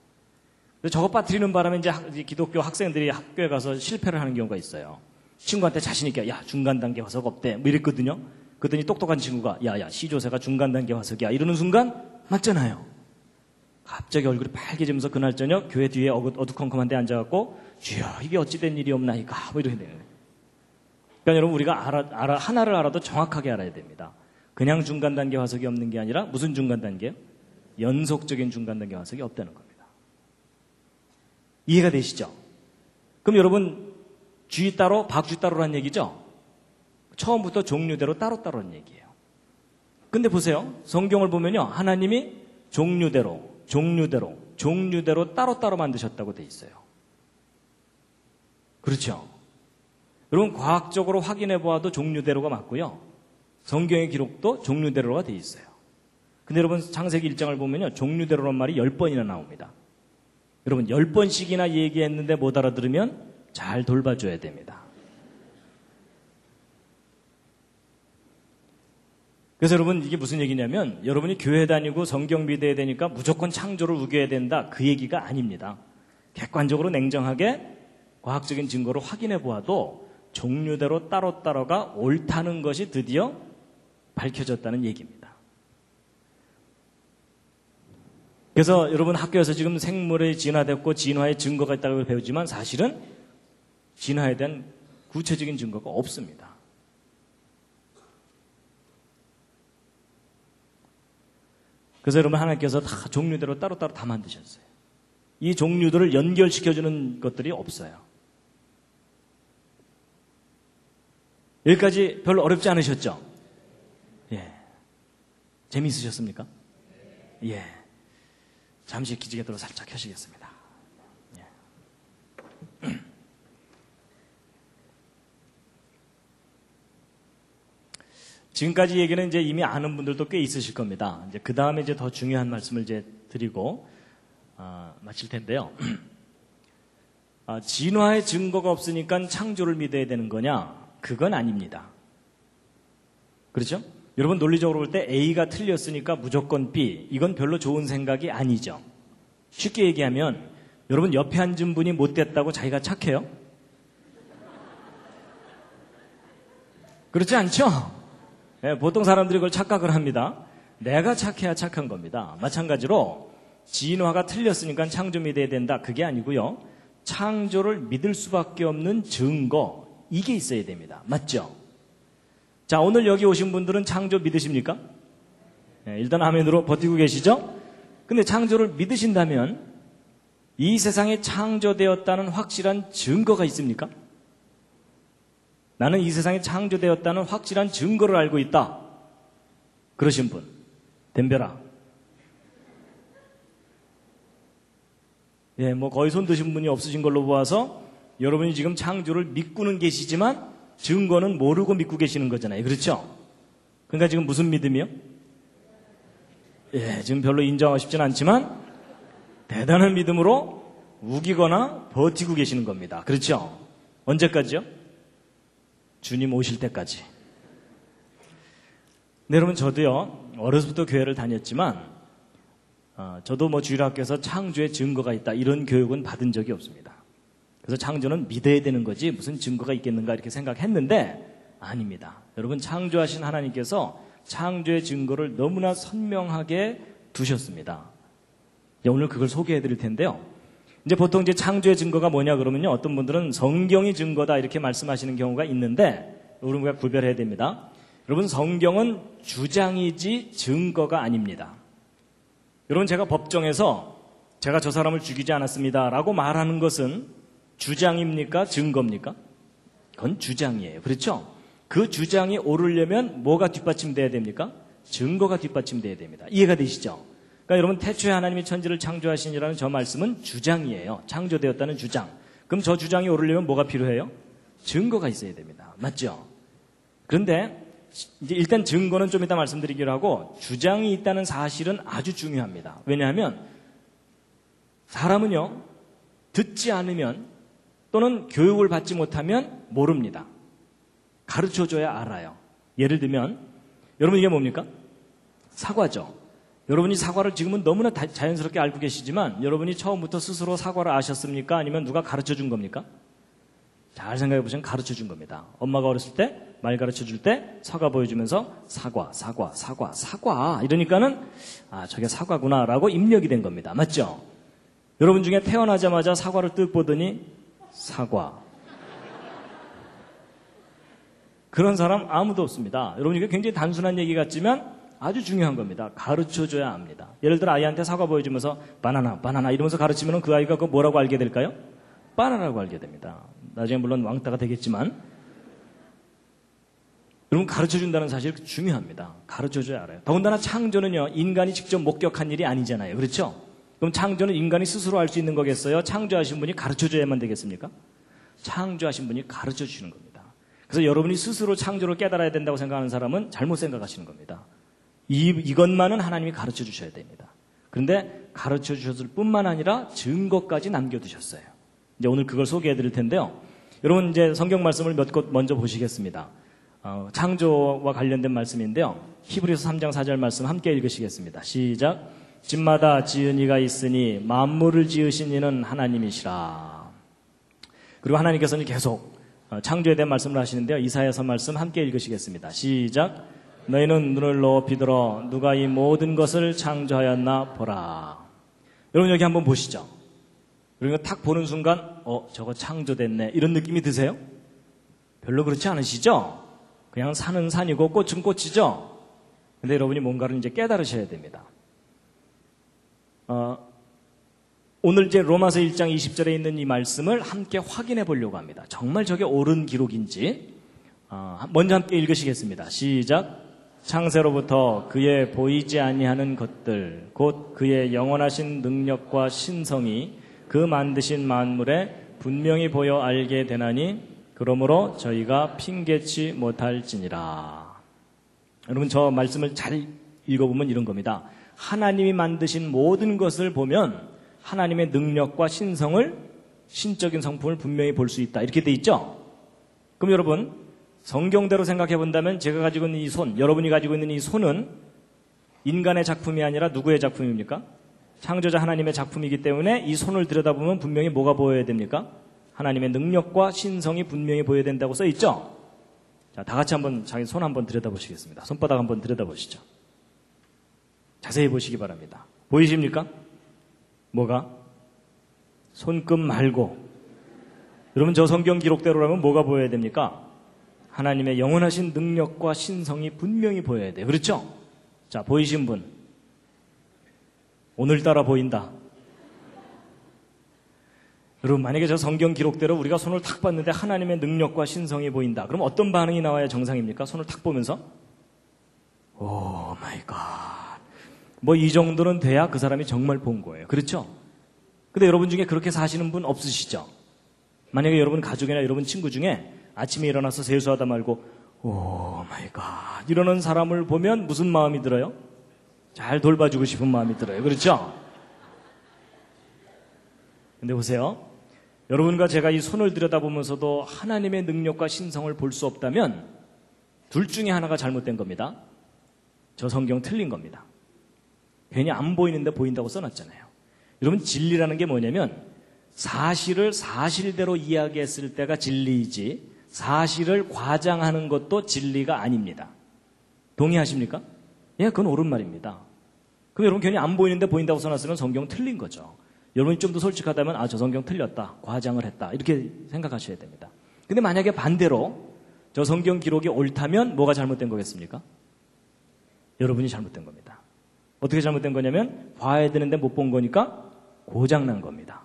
저거 빠뜨리는 바람에 이제 기독교 학생들이 학교에 가서 실패를 하는 경우가 있어요. 친구한테 자신있게, 야, 중간 단계 화석 없대. 뭐 이랬거든요. 그랬더니 똑똑한 친구가, 야, C조세가 중간 단계 화석이야. 이러는 순간, 맞잖아요. 갑자기 얼굴이 빨개지면서 그날 저녁 교회 뒤에 어두컴컴한 데 앉아갖고, 주여, 이게 어찌된 일이옵나이까. 뭐 이렇게 되는 거예요. 그러니까 여러분, 우리가 하나를 알아도 정확하게 알아야 됩니다. 그냥 중간단계 화석이 없는 게 아니라 무슨 중간단계요? 연속적인 중간단계 화석이 없다는 겁니다. 이해가 되시죠? 그럼 여러분 쥐 따로 박쥐 따로란 얘기죠? 처음부터 종류대로 따로따로란 얘기예요. 근데 보세요. 성경을 보면요. 하나님이 종류대로 따로따로 만드셨다고 돼 있어요. 그렇죠? 여러분 과학적으로 확인해 보아도 종류대로가 맞고요. 성경의 기록도 종류대로가 돼 있어요. 근데 여러분 창세기 1장을 보면요. 종류대로란 말이 10번이나 나옵니다. 여러분 10번씩이나 얘기했는데 못 알아들으면 잘 돌봐줘야 됩니다. 그래서 여러분 이게 무슨 얘기냐면 여러분이 교회 다니고 성경 믿어야 되니까 무조건 창조를 우겨야 된다. 그 얘기가 아닙니다. 객관적으로 냉정하게 과학적인 증거로 확인해 보아도 종류대로 따로따로가 옳다는 것이 드디어 밝혀졌다는 얘기입니다. 그래서 여러분 학교에서 지금 생물이 진화됐고 진화의 증거가 있다고 배우지만 사실은 진화에 대한 구체적인 증거가 없습니다. 그래서 여러분 하나님께서 다 종류대로 따로따로 다 만드셨어요. 이 종류들을 연결시켜주는 것들이 없어요. 여기까지 별로 어렵지 않으셨죠? 예. 재미있으셨습니까? 예. 잠시 기지개도로 살짝 켜시겠습니다. 예. 지금까지 얘기는 이제 이미 아는 분들도 꽤 있으실 겁니다. 이제 그 다음에 이제 더 중요한 말씀을 이제 드리고 마칠 텐데요. 진화의 증거가 없으니까 창조를 믿어야 되는 거냐? 그건 아닙니다. 그렇죠? 여러분 논리적으로 볼 때 A가 틀렸으니까 무조건 B. 이건 별로 좋은 생각이 아니죠. 쉽게 얘기하면 여러분 옆에 앉은 분이 못됐다고 자기가 착해요? 그렇지 않죠? 네, 보통 사람들이 그걸 착각을 합니다. 내가 착해야 착한 겁니다. 마찬가지로 진화가 틀렸으니까 창조 믿어야 된다. 그게 아니고요. 창조를 믿을 수밖에 없는 증거, 이게 있어야 됩니다. 맞죠? 자, 오늘 여기 오신 분들은 창조 믿으십니까? 네, 일단 아멘으로 버티고 계시죠? 근데 창조를 믿으신다면 이 세상에 창조되었다는 확실한 증거가 있습니까? 나는 이 세상에 창조되었다는 확실한 증거를 알고 있다. 그러신 분, 덤벼라. 예, 뭐 거의 손 드신 분이 없으신 걸로 보아서 여러분이 지금 창조를 믿고는 계시지만 증거는 모르고 믿고 계시는 거잖아요. 그렇죠? 그러니까 지금 무슨 믿음이요? 예, 지금 별로 인정하고 싶진 않지만 대단한 믿음으로 우기거나 버티고 계시는 겁니다. 그렇죠? 언제까지요? 주님 오실 때까지. 네, 여러분 저도요 어려서부터 교회를 다녔지만 저도 뭐 주일학교에서 창조의 증거가 있다 이런 교육은 받은 적이 없습니다. 그래서 창조는 믿어야 되는 거지 무슨 증거가 있겠는가 이렇게 생각했는데 아닙니다. 여러분 창조하신 하나님께서 창조의 증거를 너무나 선명하게 두셨습니다. 오늘 그걸 소개해 드릴 텐데요. 이제 보통 이제 창조의 증거가 뭐냐 그러면요. 어떤 분들은 성경이 증거다 이렇게 말씀하시는 경우가 있는데 우리가 구별해야 됩니다. 여러분 성경은 주장이지 증거가 아닙니다. 여러분 제가 법정에서 제가 저 사람을 죽이지 않았습니다 라고 말하는 것은 주장입니까? 증거입니까? 그건 주장이에요. 그렇죠? 그 주장이 오르려면 뭐가 뒷받침돼야 됩니까? 증거가 뒷받침돼야 됩니다. 이해가 되시죠? 그러니까 여러분 태초에 하나님이 천지를 창조하시니라는 저 말씀은 주장이에요. 창조되었다는 주장. 그럼 저 주장이 오르려면 뭐가 필요해요? 증거가 있어야 됩니다. 맞죠? 그런데 이제 일단 증거는 좀 이따 말씀드리기로 하고 주장이 있다는 사실은 아주 중요합니다. 왜냐하면 사람은요 듣지 않으면 또는 교육을 받지 못하면 모릅니다. 가르쳐줘야 알아요. 예를 들면 여러분 이게 뭡니까? 사과죠. 여러분이 사과를 지금은 너무나 자연스럽게 알고 계시지만 여러분이 처음부터 스스로 사과를 아셨습니까? 아니면 누가 가르쳐준 겁니까? 잘 생각해 보시면 가르쳐준 겁니다. 엄마가 어렸을 때 말 가르쳐줄 때 사과 보여주면서 사과 이러니까는 아 저게 사과구나 라고 입력이 된 겁니다. 맞죠? 여러분 중에 태어나자마자 사과를 뜩 보더니 사과 그런 사람 아무도 없습니다. 여러분, 이게 굉장히 단순한 얘기 같지만 아주 중요한 겁니다. 가르쳐줘야 합니다. 예를 들어 아이한테 사과 보여주면서 바나나, 바나나 이러면서 가르치면 그 아이가 그거 뭐라고 알게 될까요? 바나나라고 알게 됩니다. 나중에 물론 왕따가 되겠지만 여러분, 가르쳐준다는 사실 중요합니다. 가르쳐줘야 알아요. 더군다나 창조는요, 인간이 직접 목격한 일이 아니잖아요. 그렇죠? 그럼 창조는 인간이 스스로 할 수 있는 거겠어요? 창조하신 분이 가르쳐줘야만 되겠습니까? 창조하신 분이 가르쳐주시는 겁니다. 그래서 여러분이 스스로 창조를 깨달아야 된다고 생각하는 사람은 잘못 생각하시는 겁니다. 이것만은 하나님이 가르쳐 주셔야 됩니다. 그런데 가르쳐 주셨을 뿐만 아니라 증거까지 남겨두셨어요. 이제 오늘 그걸 소개해 드릴 텐데요. 여러분, 이제 성경 말씀을 몇 곳 먼저 보시겠습니다. 창조와 관련된 말씀인데요. 히브리서 3장 4절 말씀 함께 읽으시겠습니다. 시작. 집마다 지은 이가 있으니 만물을 지으신 이는 하나님이시라. 그리고 하나님께서는 계속 창조에 대한 말씀을 하시는데요. 이사야서 말씀 함께 읽으시겠습니다. 시작. 너희는 눈을 높이 들어 누가 이 모든 것을 창조하였나 보라. 여러분, 여기 한번 보시죠. 그러니까 탁 보는 순간 저거 창조됐네 이런 느낌이 드세요? 별로 그렇지 않으시죠? 그냥 산은 산이고 꽃은 꽃이죠? 근데 여러분이 뭔가를 이제 깨달으셔야 됩니다. 오늘 이제 로마서 1장 20절에 있는 이 말씀을 함께 확인해 보려고 합니다. 정말 저게 옳은 기록인지 먼저 함께 읽으시겠습니다. 시작. 창세로부터 그의 보이지 아니하는 것들 곧 그의 영원하신 능력과 신성이 그 만드신 만물에 분명히 보여 알게 되나니 그러므로 저희가 핑계치 못할지니라. 여러분, 저 말씀을 잘 읽어보면 이런 겁니다. 하나님이 만드신 모든 것을 보면 하나님의 능력과 신성을, 신적인 성품을 분명히 볼 수 있다. 이렇게 돼 있죠? 그럼 여러분, 성경대로 생각해 본다면 제가 가지고 있는 이 손, 여러분이 가지고 있는 이 손은 인간의 작품이 아니라 누구의 작품입니까? 창조자 하나님의 작품이기 때문에 이 손을 들여다보면 분명히 뭐가 보여야 됩니까? 하나님의 능력과 신성이 분명히 보여야 된다고 써 있죠? 자, 다 같이 한번 자기 손 한번 들여다보시겠습니다. 손바닥 한번 들여다보시죠. 자세히 보시기 바랍니다. 보이십니까? 뭐가? 손끝 말고. 여러분, 저 성경 기록대로라면 뭐가 보여야 됩니까? 하나님의 영원하신 능력과 신성이 분명히 보여야 돼요. 그렇죠? 자, 보이신 분. 오늘따라 보인다. 여러분, 만약에 저 성경 기록대로 우리가 손을 탁 봤는데 하나님의 능력과 신성이 보인다. 그럼 어떤 반응이 나와야 정상입니까? 손을 탁 보면서? 오 마이 갓. 뭐 이 정도는 돼야 그 사람이 정말 본 거예요. 그렇죠? 근데 여러분 중에 그렇게 사시는 분 없으시죠? 만약에 여러분 가족이나 여러분 친구 중에 아침에 일어나서 세수하다 말고 오 마이 갓 이러는 사람을 보면 무슨 마음이 들어요? 잘 돌봐주고 싶은 마음이 들어요. 그렇죠? 근데 보세요. 여러분과 제가 이 손을 들여다보면서도 하나님의 능력과 신성을 볼 수 없다면 둘 중에 하나가 잘못된 겁니다. 저 성경 틀린 겁니다. 괜히 안 보이는데 보인다고 써놨잖아요. 여러분, 진리라는 게 뭐냐면 사실을 사실대로 이야기했을 때가 진리이지 사실을 과장하는 것도 진리가 아닙니다. 동의하십니까? 예, 그건 옳은 말입니다. 그럼 여러분 괜히 안 보이는데 보인다고 써놨으면 성경 틀린 거죠. 여러분이 좀 더 솔직하다면 저 성경 틀렸다, 과장을 했다 이렇게 생각하셔야 됩니다. 근데 만약에 반대로 저 성경 기록이 옳다면 뭐가 잘못된 거겠습니까? 여러분이 잘못된 겁니다. 어떻게 잘못된 거냐면 봐야 되는데 못 본 거니까 고장난 겁니다.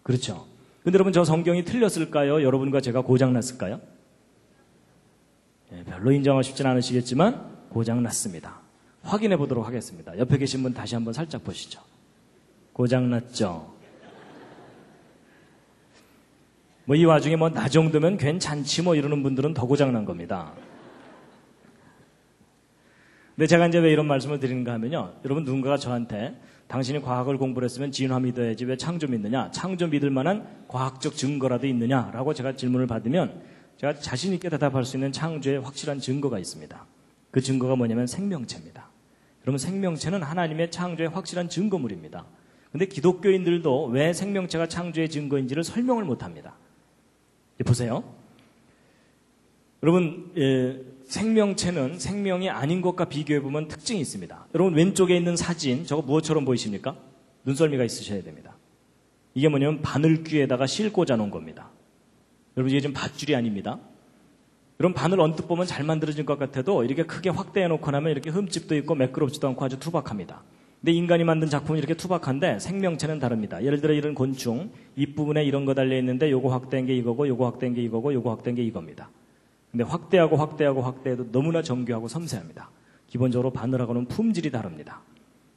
그렇죠? 근데 여러분, 저 성경이 틀렸을까요? 여러분과 제가 고장났을까요? 네, 별로 인정하고 싶진 않으시겠지만 고장났습니다. 확인해 보도록 하겠습니다. 옆에 계신 분 다시 한번 살짝 보시죠. 고장났죠? 뭐 이 와중에 뭐 나 정도면 괜찮지 뭐 이러는 분들은 더 고장난 겁니다. 근데 제가 이제 왜 이런 말씀을 드리는가 하면요. 여러분, 누군가가 저한테 당신이 과학을 공부를 했으면 진화 믿어야지 왜 창조 믿느냐? 창조 믿을 만한 과학적 증거라도 있느냐라고 제가 질문을 받으면 제가 자신 있게 대답할 수 있는 창조의 확실한 증거가 있습니다. 그 증거가 뭐냐면 생명체입니다. 여러분, 생명체는 하나님의 창조의 확실한 증거물입니다. 근데 기독교인들도 왜 생명체가 창조의 증거인지를 설명을 못합니다. 보세요. 여러분, 생명체는 생명이 아닌 것과 비교해보면 특징이 있습니다. 여러분, 왼쪽에 있는 사진, 저거 무엇처럼 보이십니까? 눈썰미가 있으셔야 됩니다. 이게 뭐냐면 바늘귀에다가 실 꽂아 놓은 겁니다. 여러분, 이게 지금 밧줄이 아닙니다. 여러분 바늘 언뜻 보면 잘 만들어진 것 같아도 이렇게 크게 확대해 놓고 나면 이렇게 흠집도 있고 매끄럽지도 않고 아주 투박합니다. 근데 인간이 만든 작품은 이렇게 투박한데 생명체는 다릅니다. 예를 들어 이런 곤충 잎부분에 이런 거 달려 있는데 요거 확대한 게 이거고 요거 확대한 게 이거고 요거 확대한 게 이겁니다. 근데 확대해도 너무나 정교하고 섬세합니다. 기본적으로 바늘하고는 품질이 다릅니다.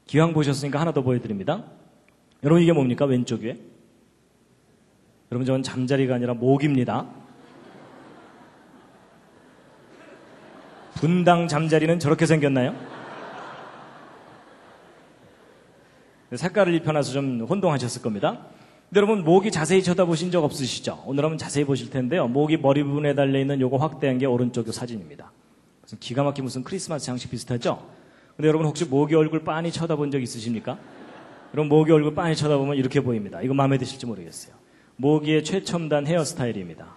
기왕 보셨으니까 하나 더 보여드립니다. 여러분 이게 뭡니까? 왼쪽 위에? 여러분 저건 잠자리가 아니라 모기입니다. 분당 잠자리는 저렇게 생겼나요? 색깔을 입혀놔서 좀 혼동하셨을 겁니다. 근데 여러분 모기 자세히 쳐다보신 적 없으시죠? 오늘 한번 자세히 보실 텐데요. 모기 머리 부분에 달려있는 요거 확대한 게 오른쪽 사진입니다. 무슨 기가 막힌 무슨 크리스마스 장식 비슷하죠? 근데 여러분 혹시 모기 얼굴 빤히 쳐다본 적 있으십니까? 여러분 모기 얼굴 빤히 쳐다보면 이렇게 보입니다. 이거 마음에 드실지 모르겠어요. 모기의 최첨단 헤어스타일입니다.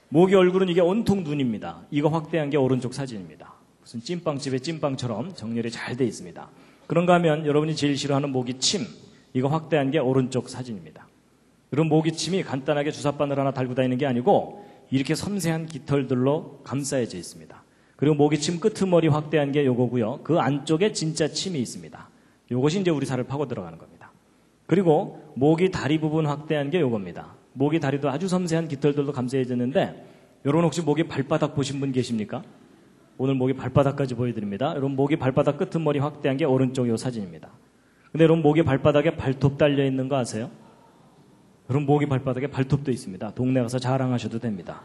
모기 얼굴은 이게 온통 눈입니다. 이거 확대한 게 오른쪽 사진입니다. 무슨 찐빵집의 찐빵처럼 정렬이 잘 돼 있습니다. 그런가 하면 여러분이 제일 싫어하는 모기침, 이거 확대한 게 오른쪽 사진입니다. 이런 모기침이 간단하게 주사바늘 하나 달고 다니는 게 아니고 이렇게 섬세한 깃털들로 감싸여져 있습니다. 그리고 모기침 끄트머리 확대한 게 요거고요. 그 안쪽에 진짜 침이 있습니다. 요것이 이제 우리 살을 파고 들어가는 겁니다. 그리고 모기 다리 부분 확대한 게 요겁니다. 모기 다리도 아주 섬세한 깃털들로 감싸여졌는데 여러분 혹시 모기 발바닥 보신 분 계십니까? 오늘 모기 발바닥까지 보여드립니다. 여러분 모기 발바닥 끄트머리 확대한 게 오른쪽 요 사진입니다. 근데 여러분 모기 발바닥에 발톱 달려있는 거 아세요? 여러분 모기 발바닥에 발톱도 있습니다. 동네 가서 자랑하셔도 됩니다.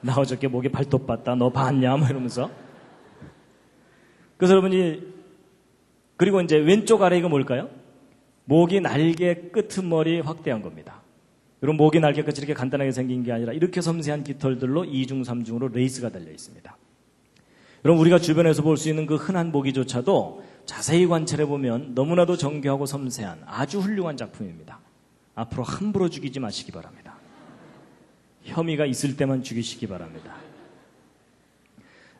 나 어저께 모기 발톱 봤다. 너 봤냐? 뭐 이러면서. 그래서 여러분이 그리고 이제 왼쪽 아래 이거 뭘까요? 모기 날개 끄트머리 확대한 겁니다. 여러분 모기 날개 끝이 이렇게 간단하게 생긴 게 아니라 이렇게 섬세한 깃털들로 2중, 3중으로 레이스가 달려 있습니다. 여러분 우리가 주변에서 볼 수 있는 그 흔한 모기조차도 자세히 관찰해 보면 너무나도 정교하고 섬세한 아주 훌륭한 작품입니다. 앞으로 함부로 죽이지 마시기 바랍니다. 혐의가 있을 때만 죽이시기 바랍니다.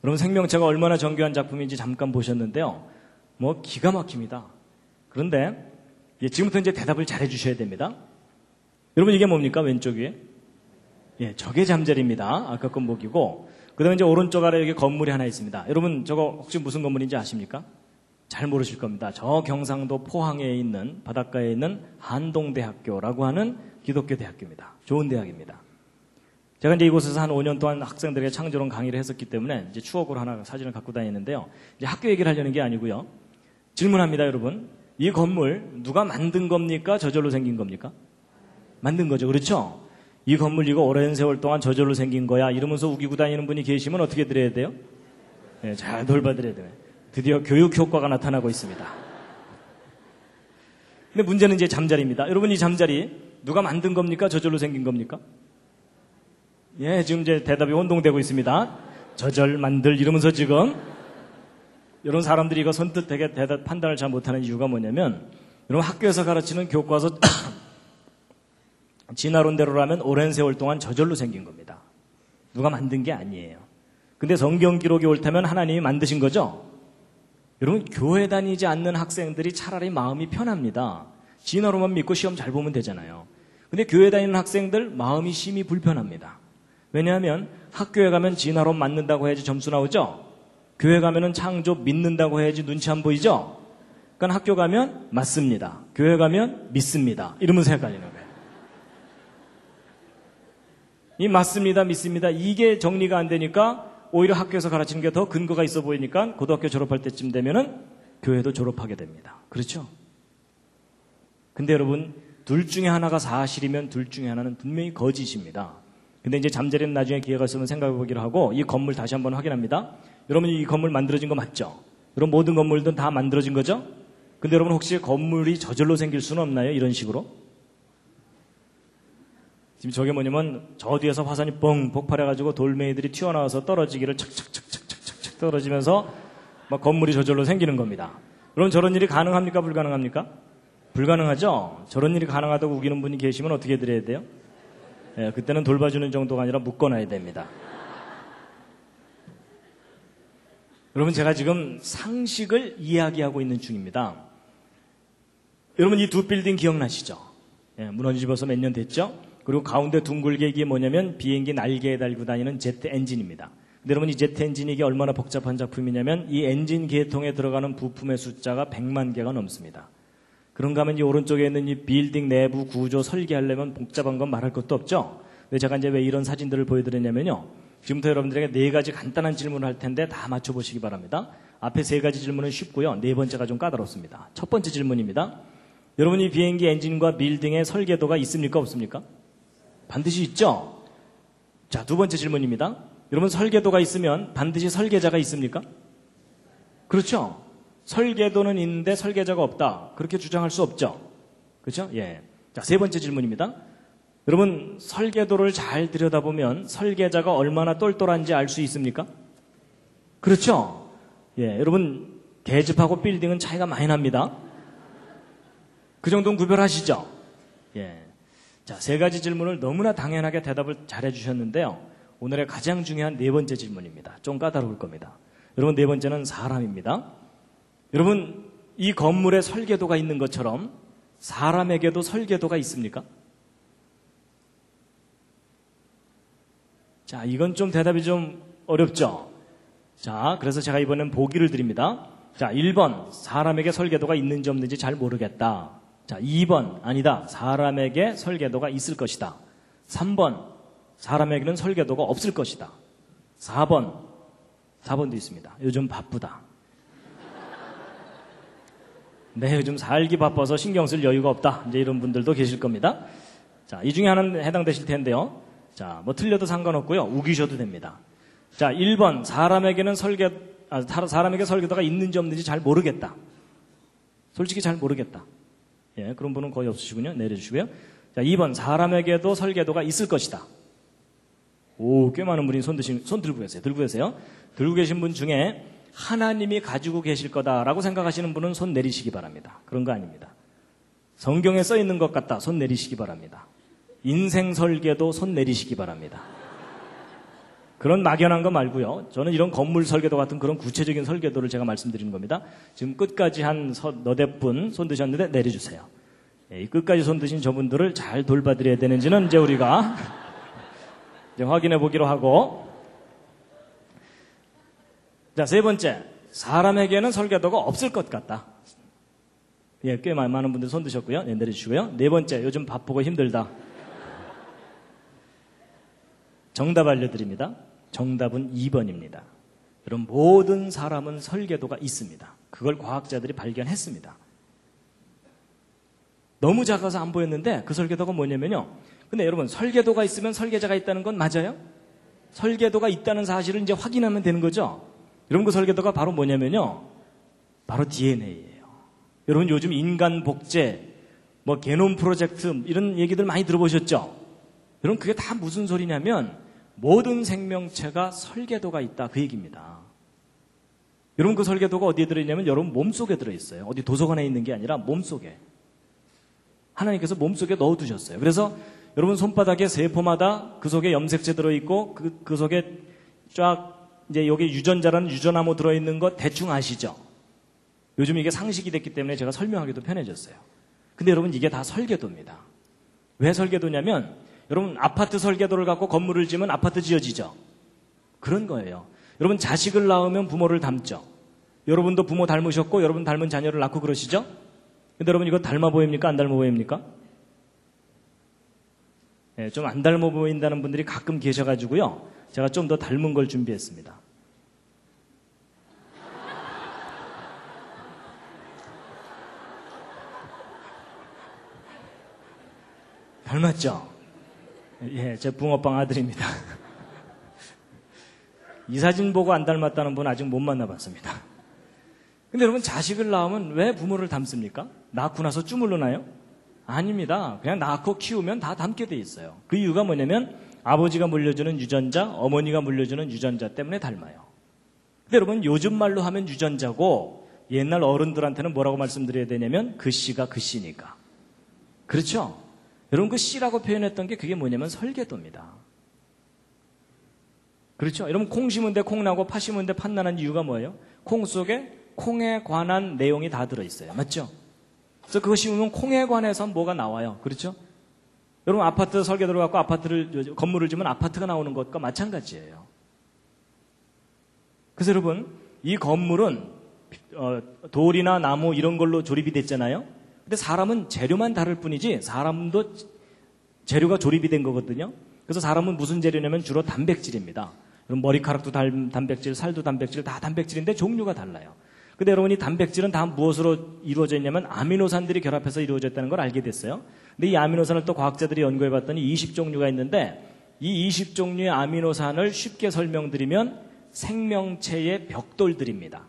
여러분 생명체가 얼마나 정교한 작품인지 잠깐 보셨는데요. 뭐 기가 막힙니다. 그런데 지금부터 이제 대답을 잘 해주셔야 됩니다. 여러분 이게 뭡니까? 왼쪽 위에? 예, 저게 잠자리입니다. 아까 건 모기고 그 다음에 이제 오른쪽 아래 여기 건물이 하나 있습니다. 여러분 저거 혹시 무슨 건물인지 아십니까? 잘 모르실 겁니다. 저 경상도 포항에 있는 바닷가에 있는 한동대학교라고 하는 기독교 대학교입니다. 좋은 대학입니다. 제가 이제 이곳에서 한 5년 동안 학생들에게 창조론 강의를 했었기 때문에 이제 추억으로 하나 사진을 갖고 다니는데요. 이제 학교 얘기를 하려는 게 아니고요. 질문합니다, 여러분. 이 건물 누가 만든 겁니까? 저절로 생긴 겁니까? 만든 거죠. 그렇죠? 이 건물 이거 오랜 세월 동안 저절로 생긴 거야 이러면서 우기고 다니는 분이 계시면 어떻게 드려야 돼요? 네, 잘 돌봐드려야 돼요. 드디어 교육 효과가 나타나고 있습니다. 근데 문제는 이제 잠자리입니다. 여러분 이 잠자리 누가 만든 겁니까? 저절로 생긴 겁니까? 예, 지금 이제 대답이 혼동되고 있습니다. 저절 만들 이러면서 지금 이런 사람들이 이거 선뜻 되게 대답 판단을 잘 못하는 이유가 뭐냐면 여러분 학교에서 가르치는 교과서 진화론대로라면 오랜 세월 동안 저절로 생긴 겁니다. 누가 만든 게 아니에요. 근데 성경 기록이 옳다면 하나님이 만드신 거죠? 여러분 교회 다니지 않는 학생들이 차라리 마음이 편합니다. 진화론만 믿고 시험 잘 보면 되잖아요. 근데 교회 다니는 학생들 마음이 심히 불편합니다. 왜냐하면 학교에 가면 진화론 맞는다고 해야지 점수 나오죠? 교회 가면은 창조 믿는다고 해야지 눈치 안 보이죠? 그러니까 학교 가면 맞습니다. 교회 가면 믿습니다. 이러면서 헷갈리는 거예요. 이 맞습니다, 믿습니다. 이게 정리가 안 되니까 오히려 학교에서 가르치는 게 더 근거가 있어 보이니까 고등학교 졸업할 때쯤 되면은 교회도 졸업하게 됩니다. 그렇죠? 근데 여러분, 둘 중에 하나가 사실이면 둘 중에 하나는 분명히 거짓입니다. 근데 이제 잠자리는 나중에 기회가 있으면 생각해 보기로 하고 이 건물 다시 한번 확인합니다. 여러분 이 건물 만들어진 거 맞죠? 여러분 모든 건물들은 다 만들어진 거죠? 근데 여러분 혹시 건물이 저절로 생길 수는 없나요? 이런 식으로? 지금 저게 뭐냐면 저 뒤에서 화산이 뻥 폭발해가지고 돌멩이들이 튀어나와서 떨어지기를 착착착착착착 떨어지면서 막 건물이 저절로 생기는 겁니다. 그럼 저런 일이 가능합니까? 불가능합니까? 불가능하죠? 저런 일이 가능하다고 우기는 분이 계시면 어떻게 드려야 돼요? 예, 그때는 돌봐주는 정도가 아니라 묶어놔야 됩니다. 여러분 제가 지금 상식을 이야기하고 있는 중입니다. 여러분 이 두 빌딩 기억나시죠? 예, 무너지고서 몇 년 됐죠? 그리고 가운데 둥글게 이게 뭐냐면 비행기 날개에 달고 다니는 제트 엔진입니다. 근데 여러분 이 제트 엔진이 이게 얼마나 복잡한 작품이냐면 이 엔진 계통에 들어가는 부품의 숫자가 100만 개가 넘습니다. 그런가 하면 이 오른쪽에 있는 이 빌딩 내부 구조 설계하려면 복잡한 건 말할 것도 없죠. 근데 제가 이제 왜 이런 사진들을 보여드렸냐면요. 지금부터 여러분들에게 4가지 간단한 질문을 할 텐데 다 맞춰보시기 바랍니다. 앞에 3가지 질문은 쉽고요. 4번째가 좀 까다롭습니다. 첫 번째 질문입니다. 여러분 이 비행기 엔진과 빌딩의 설계도가 있습니까? 없습니까? 반드시 있죠? 자, 2번째 질문입니다. 여러분 설계도가 있으면 반드시 설계자가 있습니까? 그렇죠? 설계도는 있는데 설계자가 없다. 그렇게 주장할 수 없죠? 그렇죠? 예. 자, 3번째 질문입니다. 여러분 설계도를 잘 들여다보면 설계자가 얼마나 똘똘한지 알 수 있습니까? 그렇죠? 예. 여러분 계집하고 빌딩은 차이가 많이 납니다. 그 정도는 구별하시죠? 예. 자, 3가지 질문을 너무나 당연하게 대답을 잘 해주셨는데요. 오늘의 가장 중요한 4번째 질문입니다. 좀 까다로울 겁니다. 여러분 4번째는 사람입니다. 여러분 이 건물에 설계도가 있는 것처럼 사람에게도 설계도가 있습니까? 자, 이건 좀 대답이 좀 어렵죠? 자, 그래서 제가 이번엔 보기를 드립니다. 자, 1번 사람에게 설계도가 있는지 없는지 잘 모르겠다. 자, 2번 아니다. 사람에게 설계도가 있을 것이다. 3번 사람에게는 설계도가 없을 것이다. 4번도 있습니다. 요즘 바쁘다. 네, 요즘 살기 바빠서 신경 쓸 여유가 없다. 이제 이런 분들도 계실 겁니다. 자, 이 중에 하나는 해당되실 텐데요. 자, 뭐 틀려도 상관없고요. 우기셔도 됩니다. 자, 1번 사람에게 설계도가 있는지 없는지 잘 모르겠다. 솔직히 잘 모르겠다. 예, 그런 분은 거의 없으시군요. 내려주시고요. 자, 2번 사람에게도 설계도가 있을 것이다. 오, 꽤 많은 분이 손 들고 계세요. 들고 계신 분 중에 하나님이 가지고 계실 거다라고 생각하시는 분은 손 내리시기 바랍니다. 그런 거 아닙니다. 성경에 써 있는 것 같다. 손 내리시기 바랍니다. 인생 설계도 손 내리시기 바랍니다. 그런 막연한 거 말고요. 저는 이런 건물 설계도 같은 그런 구체적인 설계도를 제가 말씀드리는 겁니다. 지금 끝까지 한 너댓 분 손 드셨는데 내려주세요. 이 끝까지 손 드신 저분들을 잘 돌봐드려야 되는지는 이제 우리가 이제 확인해 보기로 하고. 자, 3번째. 사람에게는 설계도가 없을 것 같다. 예, 꽤 많은 분들 손 드셨고요. 네, 내려주시고요. 4번째. 요즘 바쁘고 힘들다. 정답 알려드립니다. 정답은 2번입니다. 여러분, 모든 사람은 설계도가 있습니다. 그걸 과학자들이 발견했습니다. 너무 작아서 안 보였는데 그 설계도가 뭐냐면요. 근데 여러분, 설계도가 있으면 설계자가 있다는 건 맞아요? 설계도가 있다는 사실을 이제 확인하면 되는 거죠. 여러분, 그 설계도가 바로 뭐냐면요. 바로 DNA예요. 여러분, 요즘 인간 복제, 뭐 게놈 프로젝트 이런 얘기들 많이 들어보셨죠? 여러분, 그게 다 무슨 소리냐면 모든 생명체가 설계도가 있다, 그 얘기입니다. 여러분, 그 설계도가 어디에 들어있냐면 여러분 몸속에 들어있어요. 어디 도서관에 있는 게 아니라 몸속에. 하나님께서 몸속에 넣어두셨어요. 그래서 여러분 손바닥에 세포마다 그 속에 염색체 들어있고 그 속에 쫙 이제 여기 유전자라는 유전암호 들어있는 거 대충 아시죠? 요즘 이게 상식이 됐기 때문에 제가 설명하기도 편해졌어요. 근데 여러분 이게 다 설계도입니다. 왜 설계도냐면 여러분 아파트 설계도를 갖고 건물을 지으면 아파트 지어지죠? 그런 거예요. 여러분 자식을 낳으면 부모를 닮죠? 여러분도 부모 닮으셨고 여러분 닮은 자녀를 낳고 그러시죠? 근데 여러분 이거 닮아 보입니까? 안 닮아 보입니까? 네, 좀 안 닮아 보인다는 분들이 가끔 계셔가지고요. 제가 좀 더 닮은 걸 준비했습니다. 닮았죠? 예, 제 붕어빵 아들입니다. 이 사진 보고 안 닮았다는 분 아직 못 만나봤습니다. 근데 여러분 자식을 낳으면 왜 부모를 닮습니까? 낳고 나서 주물러나요? 아닙니다. 그냥 낳고 키우면 다 닮게 돼 있어요. 그 이유가 뭐냐면 아버지가 물려주는 유전자, 어머니가 물려주는 유전자 때문에 닮아요. 근데 여러분 요즘 말로 하면 유전자고 옛날 어른들한테는 뭐라고 말씀드려야 되냐면 그 씨가 그 씨니까. 그렇죠? 여러분 그 씨라고 표현했던 게 그게 뭐냐면 설계도입니다. 그렇죠? 여러분 콩 심은데 콩 나고 파 심은데 팥 나는 이유가 뭐예요? 콩 속에 콩에 관한 내용이 다 들어있어요. 맞죠? 그래서 그거 심으면 콩에 관해서 뭐가 나와요. 그렇죠? 여러분 아파트 설계 들어갖고 건물을 지면 아파트가 나오는 것과 마찬가지예요. 그래서 여러분 이 건물은 돌이나 나무 이런 걸로 조립이 됐잖아요. 근데 사람은 재료만 다를 뿐이지 사람도 재료가 조립이 된 거거든요. 그래서 사람은 무슨 재료냐면 주로 단백질입니다. 여러분 머리카락도 단백질, 살도 단백질, 다 단백질인데 종류가 달라요. 근데 여러분 이 단백질은 다 무엇으로 이루어져 있냐면 아미노산들이 결합해서 이루어졌다는 걸 알게 됐어요. 근데 이 아미노산을 또 과학자들이 연구해 봤더니 20종류가 있는데 이 20종류의 아미노산을 쉽게 설명드리면 생명체의 벽돌들입니다.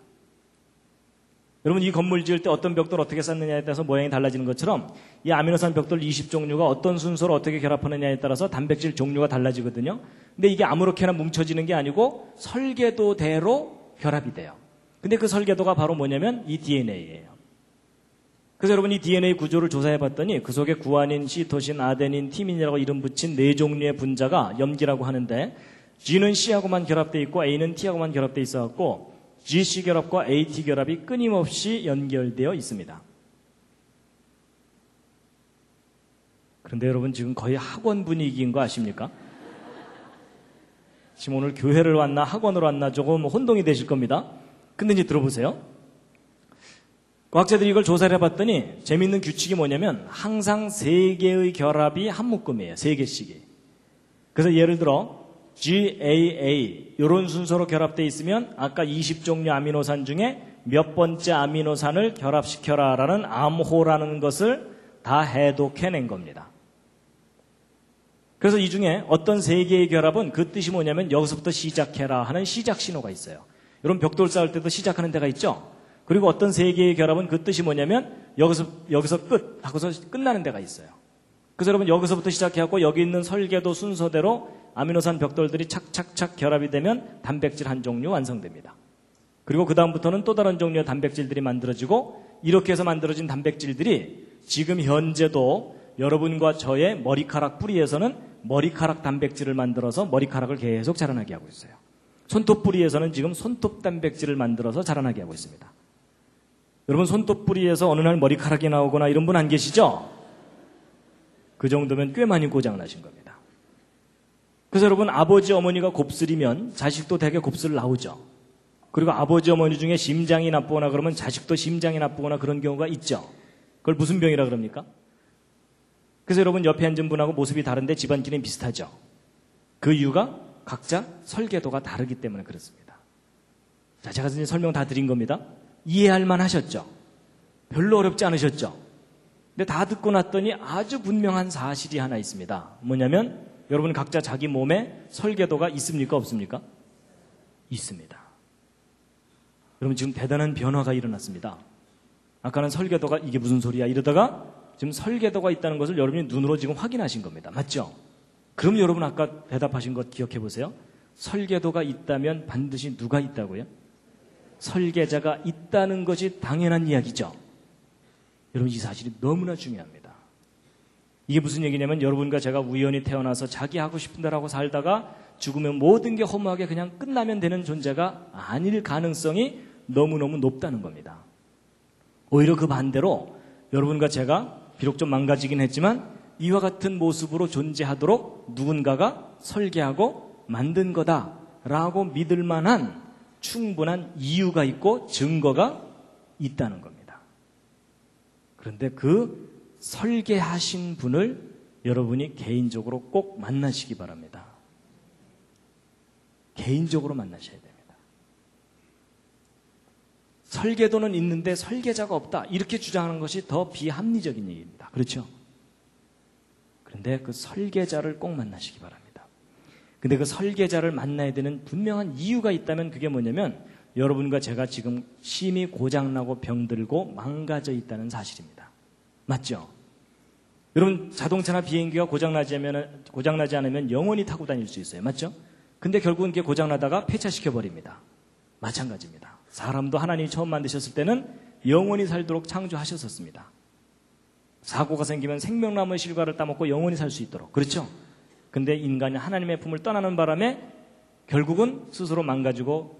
여러분 이 건물 지을 때 어떤 벽돌 어떻게 쌓느냐에 따라서 모양이 달라지는 것처럼 이 아미노산 벽돌 20종류가 어떤 순서로 어떻게 결합하느냐에 따라서 단백질 종류가 달라지거든요. 근데 이게 아무렇게나 뭉쳐지는 게 아니고 설계도대로 결합이 돼요. 근데 그 설계도가 바로 뭐냐면 이 DNA예요. 그래서 여러분 이 DNA 구조를 조사해 봤더니 그 속에 구아닌, 시토신, 아데닌, 티민이라고 이름 붙인 4종류의 분자가 염기라고 하는데 G는 C하고만 결합되어 있고 A는 T하고만 결합되어 있어갖고 GC 결합과 AT 결합이 끊임없이 연결되어 있습니다. 그런데 여러분 지금 거의 학원 분위기인 거 아십니까? 지금 오늘 교회를 왔나 학원을 왔나 조금 혼동이 되실 겁니다. 근데 이제 들어보세요. 과학자들이 이걸 조사를 해봤더니 재미있는 규칙이 뭐냐면 항상 3개의 결합이 한 묶음이에요. 3개씩이. 그래서 예를 들어 GAA 이런 순서로 결합되어 있으면 아까 20종류 아미노산 중에 몇 번째 아미노산을 결합시켜라라는 암호라는 것을 다 해독해낸 겁니다. 그래서 이 중에 어떤 3개의 결합은 그 뜻이 뭐냐면 여기서부터 시작해라 하는 시작 신호가 있어요. 여러분 벽돌 쌓을 때도 시작하는 데가 있죠. 그리고 어떤 3개의 결합은 그 뜻이 뭐냐면 여기서 끝 하고서 끝나는 데가 있어요. 그래서 여러분 여기서부터 시작해갖고 여기 있는 설계도 순서대로 아미노산 벽돌들이 착착착 결합이 되면 단백질 한 종류 완성됩니다. 그리고 그 다음부터는 또 다른 종류의 단백질들이 만들어지고 이렇게 해서 만들어진 단백질들이 지금 현재도 여러분과 저의 머리카락 뿌리에서는 머리카락 단백질을 만들어서 머리카락을 계속 자라나게 하고 있어요. 손톱 뿌리에서는 지금 손톱 단백질을 만들어서 자라나게 하고 있습니다. 여러분 손톱 뿌리에서 어느 날 머리카락이 나오거나 이런 분 안 계시죠? 그 정도면 꽤 많이 고장나신 겁니다. 그래서 여러분 아버지 어머니가 곱슬이면 자식도 되게 곱슬 나오죠. 그리고 아버지 어머니 중에 심장이 나쁘거나 그러면 자식도 심장이 나쁘거나 그런 경우가 있죠. 그걸 무슨 병이라 그럽니까? 그래서 여러분 옆에 앉은 분하고 모습이 다른데 집안끼리는 비슷하죠. 그 이유가 각자 설계도가 다르기 때문에 그렇습니다. 자, 제가 이제 설명 다 드린 겁니다. 이해할 만 하셨죠? 별로 어렵지 않으셨죠? 근데 다 듣고 났더니 아주 분명한 사실이 하나 있습니다. 뭐냐면 여러분 각자 자기 몸에 설계도가 있습니까? 없습니까? 있습니다. 여러분 지금 대단한 변화가 일어났습니다. 아까는 설계도가 이게 무슨 소리야 이러다가 지금 설계도가 있다는 것을 여러분이 눈으로 지금 확인하신 겁니다. 맞죠? 그럼 여러분 아까 대답하신 것 기억해 보세요. 설계도가 있다면 반드시 누가 있다고요? 설계자가 있다는 것이 당연한 이야기죠. 여러분 이 사실이 너무나 중요합니다. 이게 무슨 얘기냐면 여러분과 제가 우연히 태어나서 자기 하고 싶은 대로 하고 살다가 죽으면 모든 게 허무하게 그냥 끝나면 되는 존재가 아닐 가능성이 너무너무 높다는 겁니다. 오히려 그 반대로 여러분과 제가 비록 좀 망가지긴 했지만 이와 같은 모습으로 존재하도록 누군가가 설계하고 만든 거다라고 믿을 만한 충분한 이유가 있고 증거가 있다는 겁니다. 그런데 그 설계하신 분을 여러분이 개인적으로 꼭 만나시기 바랍니다. 개인적으로 만나셔야 됩니다. 설계도는 있는데 설계자가 없다. 이렇게 주장하는 것이 더 비합리적인 얘기입니다. 그렇죠? 그런데 그 설계자를 꼭 만나시기 바랍니다. 근데 그 설계자를 만나야 되는 분명한 이유가 있다면 그게 뭐냐면 여러분과 제가 지금 심히 고장나고 병들고 망가져 있다는 사실입니다. 맞죠? 여러분 자동차나 비행기가 고장나지 않으면 영원히 타고 다닐 수 있어요. 맞죠? 근데 결국은 이게 고장나다가 폐차시켜버립니다. 마찬가지입니다. 사람도 하나님이 처음 만드셨을 때는 영원히 살도록 창조하셨었습니다. 사고가 생기면 생명나무의 실과를 따먹고 영원히 살 수 있도록. 그렇죠? 근데 인간이 하나님의 품을 떠나는 바람에 결국은 스스로 망가지고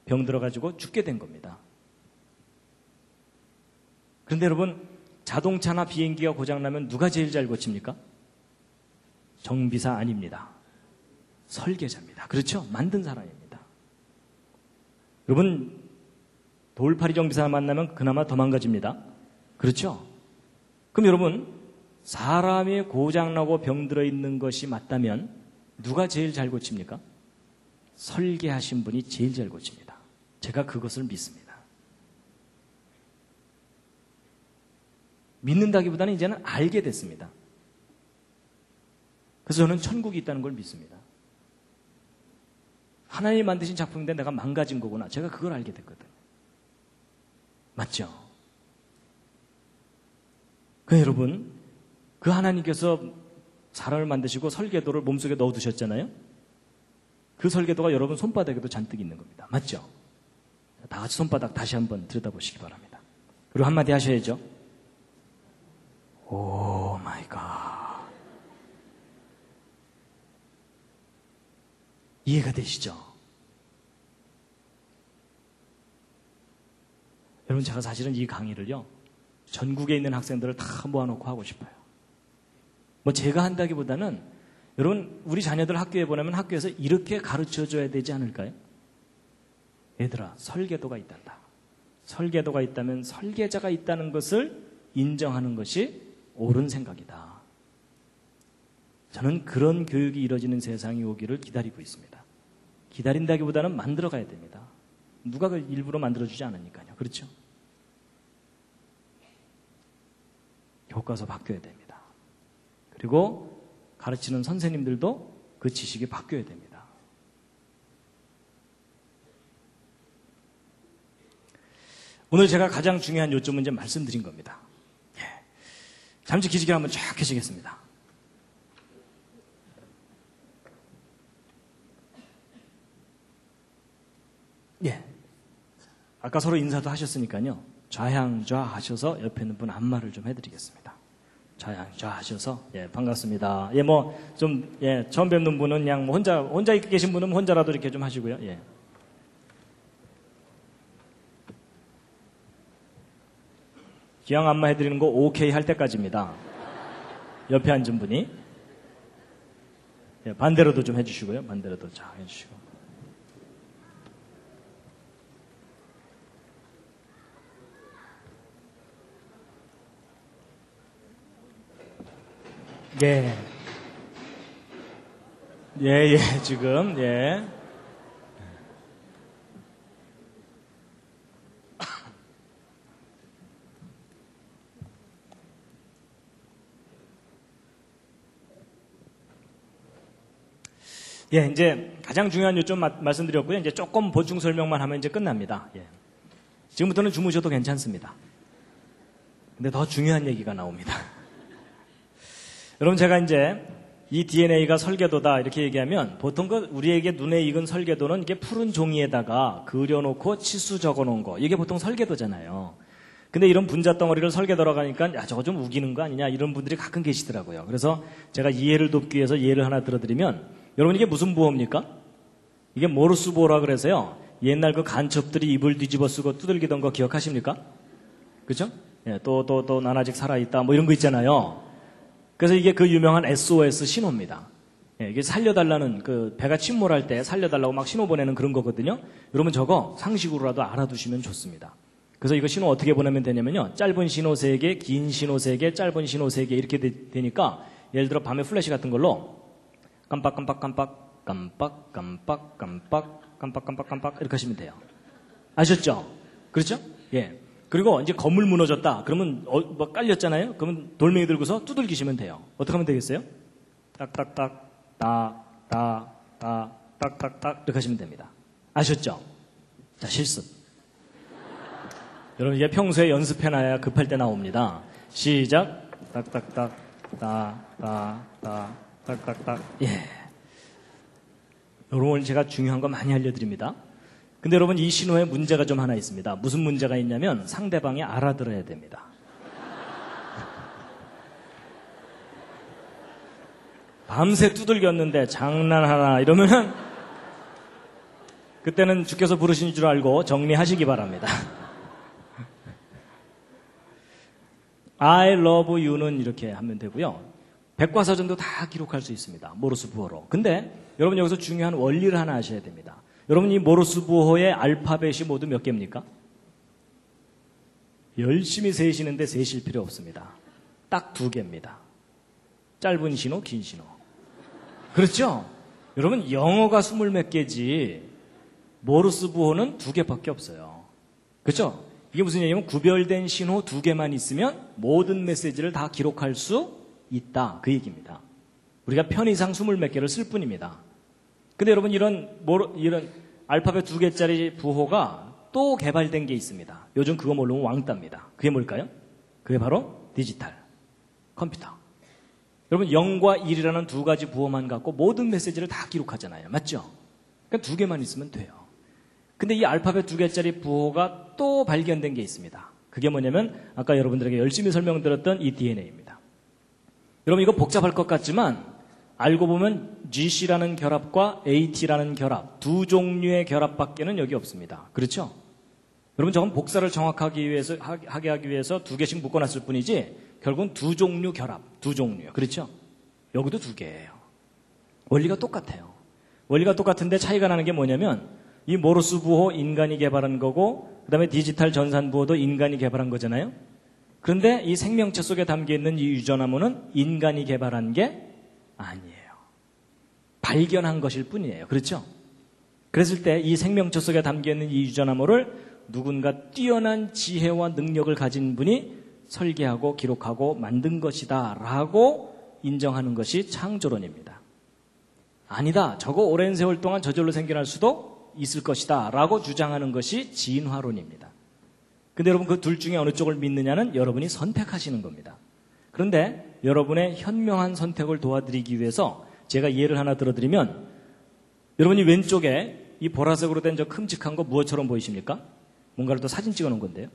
병들어가지고 죽게 된 겁니다. 그런데 여러분 자동차나 비행기가 고장나면 누가 제일 잘 고칩니까? 정비사 아닙니다. 설계자입니다. 그렇죠? 만든 사람입니다. 여러분, 돌팔이 정비사 만나면 그나마 더 망가집니다. 그렇죠? 그럼 여러분, 사람이 고장나고 병들어 있는 것이 맞다면 누가 제일 잘 고칩니까? 설계하신 분이 제일 잘 고칩니다. 제가 그것을 믿습니다. 믿는다기보다는 이제는 알게 됐습니다. 그래서 저는 천국이 있다는 걸 믿습니다. 하나님이 만드신 작품인데 내가 망가진 거구나. 제가 그걸 알게 됐거든요. 맞죠? 여러분, 그 하나님께서 사람을 만드시고 설계도를 몸속에 넣어두셨잖아요. 그 설계도가 여러분 손바닥에도 잔뜩 있는 겁니다. 맞죠? 다 같이 손바닥 다시 한번 들여다보시기 바랍니다. 그리고 한마디 하셔야죠. 오 마이 갓. 이해가 되시죠? 여러분, 제가 사실은 이 강의를요, 전국에 있는 학생들을 다 모아놓고 하고 싶어요. 뭐 제가 한다기보다는 여러분, 우리 자녀들 학교에 보내면 학교에서 이렇게 가르쳐줘야 되지 않을까요? 얘들아, 설계도가 있단다. 설계도가 있다면 설계자가 있다는 것을 인정하는 것이 옳은 생각이다. 저는 그런 교육이 이루어지는 세상이 오기를 기다리고 있습니다. 기다린다기보다는 만들어가야 됩니다. 누가 그 일부러 만들어주지 않으니까요. 그렇죠? 교과서 바뀌어야 됩니다. 그리고 가르치는 선생님들도 그 지식이 바뀌어야 됩니다. 오늘 제가 가장 중요한 요점은 이제 말씀드린 겁니다. 잠시 기지개를 한번 쫙 켜시겠습니다. 예. 아까 서로 인사도 하셨으니까요. 좌향좌 하셔서 옆에 있는 분 안마를 좀 해드리겠습니다. 좌향좌 하셔서, 예, 반갑습니다. 예, 뭐, 좀, 예, 처음 뵙는 분은 그냥 뭐 혼자 계신 분은 혼자라도 이렇게 좀 하시고요. 예. 기왕 안마 해드리는 거 오케이 할 때까지입니다. 옆에 앉은 분이. 예, 반대로도 좀 해주시고요. 반대로도 자, 해주시고. 예. 예, 지금, 예. 예, 이제 가장 중요한 요점 말씀드렸고요. 이제 조금 보충 설명만 하면 이제 끝납니다. 예. 지금부터는 주무셔도 괜찮습니다. 근데 더 중요한 얘기가 나옵니다. 여러분, 제가 이제 이 DNA가 설계도다 이렇게 얘기하면 보통 우리에게 눈에 익은 설계도는 이게 푸른 종이에다가 그려놓고 치수 적어놓은 거, 이게 보통 설계도잖아요. 근데 이런 분자 덩어리를 설계도라고 하니까 야, 저거 좀 우기는 거 아니냐 이런 분들이 가끔 계시더라고요. 그래서 제가 이해를 돕기 위해서 예를 하나 들어드리면, 여러분, 이게 무슨 보호입니까? 이게 모르스 보호라 그래서요, 옛날 그 간첩들이 입을 뒤집어 쓰고 두들기던 거 기억하십니까? 그죠? 예, 또 난 아직 살아있다 뭐 이런 거 있잖아요. 그래서 이게 그 유명한 SOS 신호입니다. 예, 이게 살려달라는, 그 배가 침몰할 때 살려달라고 막 신호 보내는 그런 거거든요. 여러분, 저거 상식으로라도 알아두시면 좋습니다. 그래서 이거 신호 어떻게 보내면 되냐면요, 짧은 신호 3개, 긴 신호 3개, 짧은 신호 3개 이렇게 되니까, 예를 들어 밤에 플래시 같은 걸로 깜빡깜빡깜빡 깜빡깜빡 깜빡 깜빡깜빡깜빡 이렇게 하시면 돼요. 아셨죠? 그렇죠? 예. 그리고 이제 건물 무너졌다 그러면 뭐 깔렸잖아요. 그러면 돌멩이 들고서 두들기시면 돼요. 어떻게 하면 되겠어요? 딱딱딱 딱딱딱 이렇게 하시면 됩니다. 아셨죠? 자, 실습. 여러분, 이게 평소에 연습해놔야 급할 때 나옵니다. 시작. 딱딱딱 딱딱딱. 예. 여러분, 제가 중요한 거 많이 알려드립니다. 근데 여러분, 이 신호에 문제가 좀 하나 있습니다. 무슨 문제가 있냐면 상대방이 알아들어야 됩니다. 밤새 두들겼는데 장난하나 이러면은 그때는 주께서 부르신 줄 알고 정리하시기 바랍니다. I love you는 이렇게 하면 되고요. 백과사전도 다 기록할 수 있습니다. 모르스 부호로. 근데 여러분 여기서 중요한 원리를 하나 아셔야 됩니다. 여러분 이 모르스 부호의 알파벳이 모두 몇 개입니까? 열심히 세시는데 세실 필요 없습니다. 딱 2개입니다. 짧은 신호, 긴 신호. 그렇죠? 여러분 영어가 20몇 개지 모르스 부호는 2개밖에 없어요. 그렇죠? 이게 무슨 얘기냐면 구별된 신호 2개만 있으면 모든 메시지를 다 기록할 수 있다. 그 얘기입니다. 우리가 편의상 20몇 개를 쓸 뿐입니다. 근데 여러분 이런 알파벳 2개짜리 부호가 또 개발된 게 있습니다. 요즘 그거 모르면 왕따입니다. 그게 뭘까요? 그게 바로 디지털 컴퓨터. 여러분 0과 1이라는 2가지 부호만 갖고 모든 메시지를 다 기록하잖아요. 맞죠? 그러니까 2개만 있으면 돼요. 근데 이 알파벳 2개짜리 부호가 또 발견된 게 있습니다. 그게 뭐냐면 아까 여러분들에게 열심히 설명드렸던 이 DNA입니다. 여러분 이거 복잡할 것 같지만 알고 보면 GC라는 결합과 AT라는 결합, 2 종류의 결합밖에는 여기 없습니다. 그렇죠? 여러분 저건 복사를 정확하게 하게 하기 위해서 2개씩 묶어놨을 뿐이지 결국은 2 종류 결합, 2 종류요. 그렇죠? 여기도 2개예요. 원리가 똑같아요. 원리가 똑같은데 차이가 나는 게 뭐냐면 이 모르스 부호 인간이 개발한 거고 그 다음에 디지털 전산 부호도 인간이 개발한 거잖아요. 그런데 이 생명체 속에 담겨있는 이 유전암호는 인간이 개발한 게 아니에요. 발견한 것일 뿐이에요. 그렇죠? 그랬을 때 이 생명체 속에 담겨있는 이 유전암호를 누군가 뛰어난 지혜와 능력을 가진 분이 설계하고 기록하고 만든 것이다 라고 인정하는 것이 창조론입니다. 아니다. 저거 오랜 세월 동안 저절로 생겨날 수도 있을 것이다 라고 주장하는 것이 진화론입니다. 근데 여러분 그 둘 중에 어느 쪽을 믿느냐는 여러분이 선택하시는 겁니다. 그런데 여러분의 현명한 선택을 도와드리기 위해서 제가 예를 하나 들어드리면 여러분이 왼쪽에 이 보라색으로 된 저 큼직한 거 무엇처럼 보이십니까? 뭔가를 또 사진 찍어 놓은 건데요.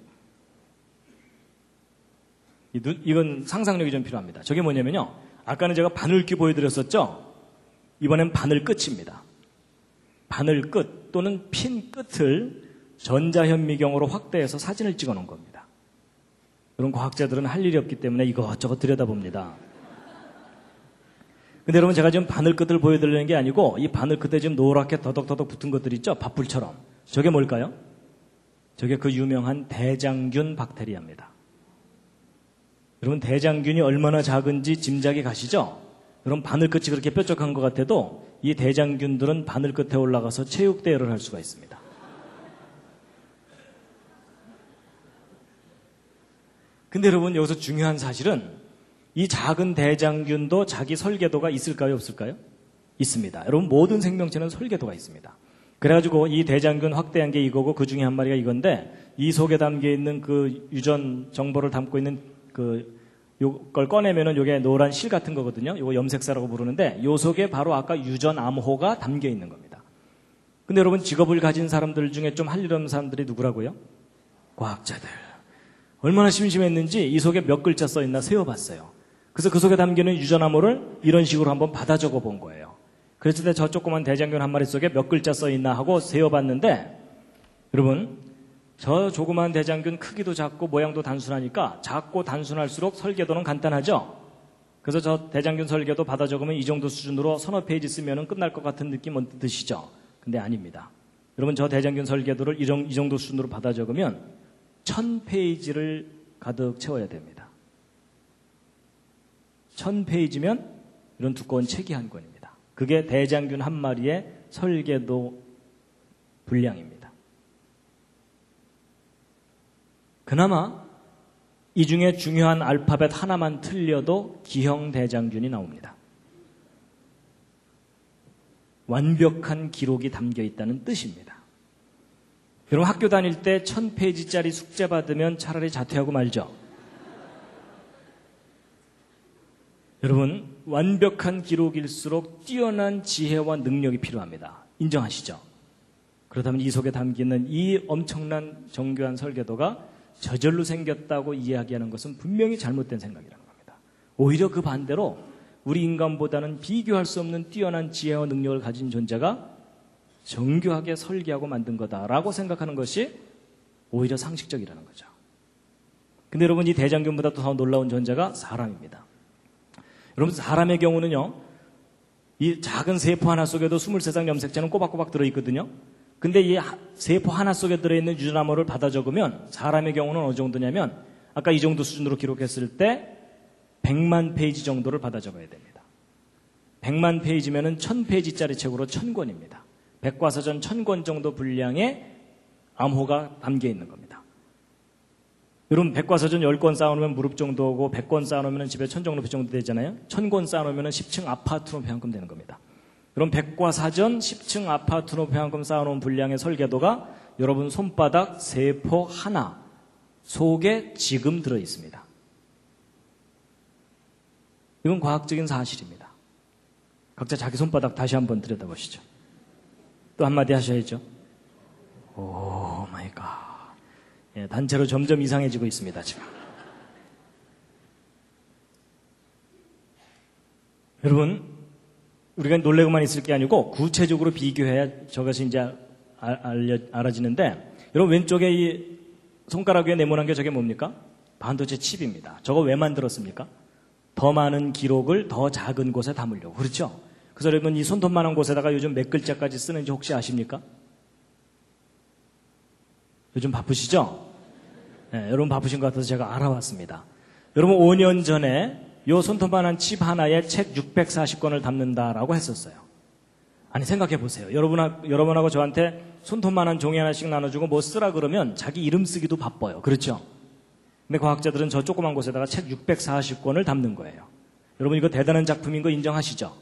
이건 상상력이 좀 필요합니다. 저게 뭐냐면요. 아까는 제가 바늘귀 보여드렸었죠? 이번엔 바늘 끝입니다. 바늘 끝 또는 핀 끝을 전자현미경으로 확대해서 사진을 찍어 놓은 겁니다. 그런 과학자들은 할 일이 없기 때문에 이것저것 들여다봅니다. 근데 여러분 제가 지금 바늘 끝을 보여드리는 게 아니고 이 바늘 끝에 지금 노랗게 더덕더덕 붙은 것들 있죠? 밥풀처럼. 저게 뭘까요? 저게 그 유명한 대장균 박테리아입니다. 여러분 대장균이 얼마나 작은지 짐작이 가시죠? 여러분 바늘 끝이 그렇게 뾰족한 것 같아도 이 대장균들은 바늘 끝에 올라가서 체육대회를 할 수가 있습니다. 근데 여러분 여기서 중요한 사실은 이 작은 대장균도 자기 설계도가 있을까요? 없을까요? 있습니다. 여러분 모든 생명체는 설계도가 있습니다. 그래가지고 이 대장균 확대한 게 이거고 그 중에 한 마리가 이건데 이 속에 담겨있는 그 유전 정보를 담고 있는 요걸 꺼내면은 요게 노란 실 같은 거거든요. 요거 염색사라고 부르는데 요 속에 바로 아까 유전 암호가 담겨 있는 겁니다. 근데 여러분 직업을 가진 사람들 중에 좀 할 일 없는 사람들이 누구라고요? 과학자들. 얼마나 심심했는지 이 속에 몇 글자 써 있나 세어봤어요. 그래서 그 속에 담기는 유전 암호를 이런 식으로 한번 받아 적어 본 거예요. 그랬을 때 저 조그만 대장균 한 마리 속에 몇 글자 써 있나 하고 세어봤는데 여러분 저 조그만 대장균 크기도 작고 모양도 단순하니까 작고 단순할수록 설계도는 간단하죠? 그래서 저 대장균 설계도 받아 적으면 이 정도 수준으로 서너 페이지 쓰면 끝날 것 같은 느낌 드시죠? 근데 아닙니다. 여러분 저 대장균 설계도를 이 정도 수준으로 받아 적으면 1000페이지를 가득 채워야 됩니다. 1000페이지면 이런 두꺼운 책이 한 권입니다. 그게 대장균 한 마리의 설계도 분량입니다. 그나마 이 중에 중요한 알파벳 하나만 틀려도 기형 대장균이 나옵니다. 완벽한 기록이 담겨 있다는 뜻입니다. 여러분 학교 다닐 때 1000페이지짜리 숙제 받으면 차라리 자퇴하고 말죠. 여러분 완벽한 기록일수록 뛰어난 지혜와 능력이 필요합니다. 인정하시죠? 그렇다면 이 속에 담기는 이 엄청난 정교한 설계도가 저절로 생겼다고 이야기하는 것은 분명히 잘못된 생각이라는 겁니다. 오히려 그 반대로 우리 인간보다는 비교할 수 없는 뛰어난 지혜와 능력을 가진 존재가 정교하게 설계하고 만든 거다라고 생각하는 것이 오히려 상식적이라는 거죠. 근데 여러분 이 대장균보다 더 놀라운 존재가 사람입니다. 그럼 사람의 경우는요, 이 작은 세포 하나 속에도 23장 염색체는 꼬박꼬박 들어있거든요. 근데 이 세포 하나 속에 들어있는 유전암호를 받아 적으면 사람의 경우는 어느 정도냐면 아까 이 정도 수준으로 기록했을 때 100만 페이지 정도를 받아 적어야 됩니다. 100만 페이지면은 1000페이지짜리 책으로 1000권입니다. 백과사전 1000권 정도 분량의 암호가 담겨 있는 겁니다. 여러분 백과사전 10권 쌓아놓으면 무릎 정도 오고 100권 쌓아놓으면 집에 천정높이 정도 되잖아요. 1000권 쌓아놓으면 10층 아파트 높이 한 금 되는 겁니다. 여러분 백과사전 10층 아파트 높이 한 금 쌓아놓은 분량의 설계도가 여러분 손바닥 세포 하나 속에 지금 들어있습니다. 이건 과학적인 사실입니다. 각자 자기 손바닥 다시 한번 들여다보시죠. 또 한마디 하셔야죠. 오 마이 갓. 예, 단체로 점점 이상해지고 있습니다, 지금. 여러분, 우리가 놀래고만 있을 게 아니고 구체적으로 비교해야 저것이 이제 알아지는데, 여러분 왼쪽에 이 손가락 위에 네모난 게 저게 뭡니까? 반도체 칩입니다. 저거 왜 만들었습니까? 더 많은 기록을 더 작은 곳에 담으려고. 그렇죠? 그래서 여러분 이 손톱만한 곳에다가 요즘 몇 글자까지 쓰는지 혹시 아십니까? 요즘 바쁘시죠? 네, 여러분 바쁘신 것 같아서 제가 알아봤습니다. 여러분 5년 전에 요 손톱만한 칩 하나에 책 640권을 담는다라고 했었어요. 아니 생각해 보세요. 여러분하고 저한테 손톱만한 종이 하나씩 나눠주고 뭐 쓰라 그러면 자기 이름 쓰기도 바빠요. 그렇죠? 근데 과학자들은 저 조그만 곳에다가 책 640권을 담는 거예요. 여러분 이거 대단한 작품인 거 인정하시죠?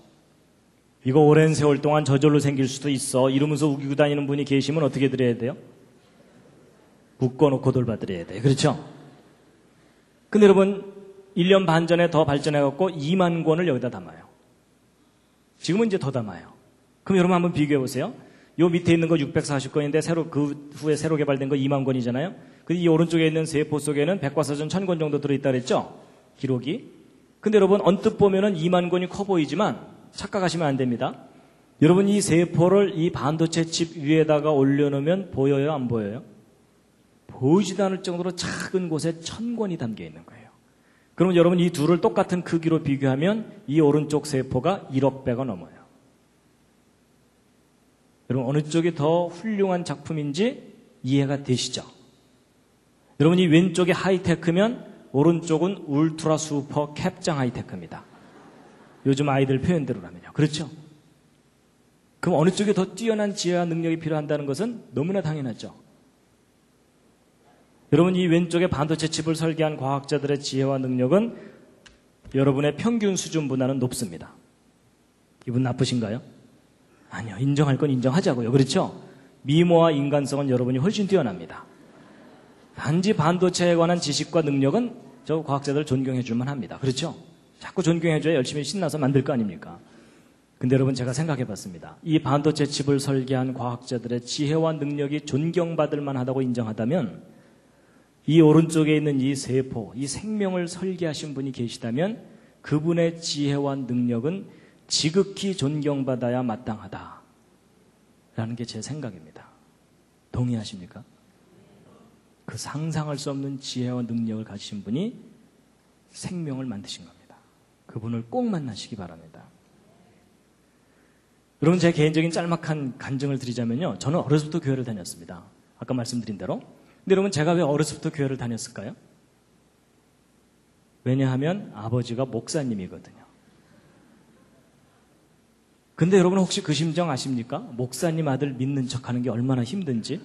이거 오랜 세월 동안 저절로 생길 수도 있어. 이러면서 우기고 다니는 분이 계시면 어떻게 드려야 돼요? 묶어놓고 돌봐드려야 돼요. 그렇죠? 근데 여러분 1년 반 전에 더 발전해갖고 2만 권을 여기다 담아요. 지금은 이제 더 담아요. 그럼 여러분 한번 비교해보세요. 요 밑에 있는 거 640권인데 그 후에 새로 개발된 거 2만 권이잖아요. 근데 이 오른쪽에 있는 세포 속에는 백과사전 1000권 정도 들어있다 그랬죠? 기록이. 근데 여러분 언뜻 보면은 2만 권이 커 보이지만 착각하시면 안 됩니다. 여러분 이 세포를 이 반도체 칩 위에다가 올려놓으면 보여요? 안 보여요? 보이지도 않을 정도로 작은 곳에 1000권이 담겨 있는 거예요. 그러면 여러분 이 둘을 똑같은 크기로 비교하면 이 오른쪽 세포가 1억 배가 넘어요. 여러분 어느 쪽이 더 훌륭한 작품인지 이해가 되시죠? 여러분 이 왼쪽이 하이테크면 오른쪽은 울트라 슈퍼 캡장 하이테크입니다. 요즘 아이들 표현대로라면요. 그렇죠? 그럼 어느 쪽이 더 뛰어난 지혜와 능력이 필요한다는 것은 너무나 당연하죠. 여러분 이 왼쪽에 반도체 칩을 설계한 과학자들의 지혜와 능력은 여러분의 평균 수준보다는 높습니다. 기분 나쁘신가요? 아니요. 인정할 건 인정하자고요. 그렇죠? 미모와 인간성은 여러분이 훨씬 뛰어납니다. 단지 반도체에 관한 지식과 능력은 저 과학자들 존경해 줄만 합니다. 그렇죠? 자꾸 존경해줘야 열심히 신나서 만들 거 아닙니까? 근데 여러분 제가 생각해 봤습니다. 이 반도체 칩을 설계한 과학자들의 지혜와 능력이 존경받을 만하다고 인정하다면 이 오른쪽에 있는 이 세포, 이 생명을 설계하신 분이 계시다면 그분의 지혜와 능력은 지극히 존경받아야 마땅하다라는 게 제 생각입니다. 동의하십니까? 그 상상할 수 없는 지혜와 능력을 가지신 분이 생명을 만드신 겁니다. 그분을 꼭 만나시기 바랍니다. 여러분 제 개인적인 짤막한 간증을 드리자면요. 저는 어렸을 때부터 교회를 다녔습니다. 아까 말씀드린 대로. 근데 여러분 제가 왜 어렸을 때부터 교회를 다녔을까요? 왜냐하면 아버지가 목사님이거든요. 근데 여러분 혹시 그 심정 아십니까? 목사님 아들 믿는 척하는 게 얼마나 힘든지.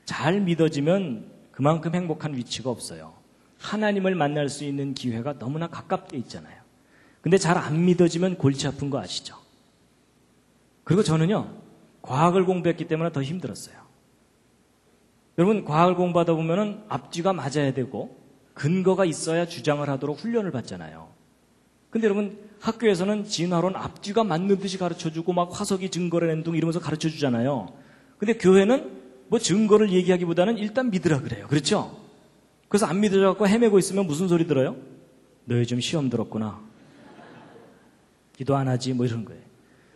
잘 믿어지면 그만큼 행복한 위치가 없어요. 하나님을 만날 수 있는 기회가 너무나 가깝게 있잖아요. 근데 잘 안 믿어지면 골치 아픈 거 아시죠? 그리고 저는요, 과학을 공부했기 때문에 더 힘들었어요. 여러분, 과학을 공부하다 보면은 앞뒤가 맞아야 되고 근거가 있어야 주장을 하도록 훈련을 받잖아요. 근데 여러분, 학교에서는 진화론 앞뒤가 맞는 듯이 가르쳐주고 막 화석이 증거를 낸 둥 이러면서 가르쳐주잖아요. 근데 교회는 뭐 증거를 얘기하기보다는 일단 믿으라 그래요. 그렇죠? 그래서 안 믿어져갖고 헤매고 있으면 무슨 소리 들어요? 너 요즘 시험 들었구나. 기도 안 하지 뭐 이런 거예요.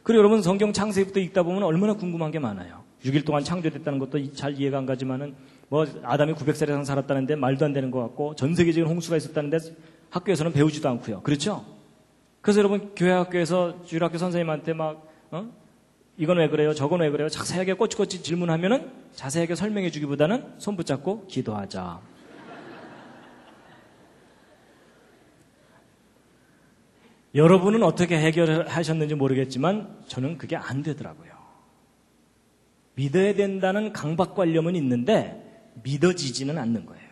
그리고 여러분 성경 창세기부터 읽다 보면 얼마나 궁금한 게 많아요. 6일 동안 창조됐다는 것도 잘 이해가 안 가지만은 뭐 아담이 900살 이상 살았다는데 말도 안 되는 것 같고 전 세계적인 홍수가 있었다는데 학교에서는 배우지도 않고요. 그렇죠? 그래서 여러분 교회 학교에서 주일학교 선생님한테 막 이건 왜 그래요? 저건 왜 그래요? 자세하게 꼬치꼬치 질문하면은 자세하게 설명해 주기보다는 손 붙잡고 기도하자. 여러분은 어떻게 해결하셨는지 모르겠지만 저는 그게 안 되더라고요. 믿어야 된다는 강박관념은 있는데 믿어지지는 않는 거예요.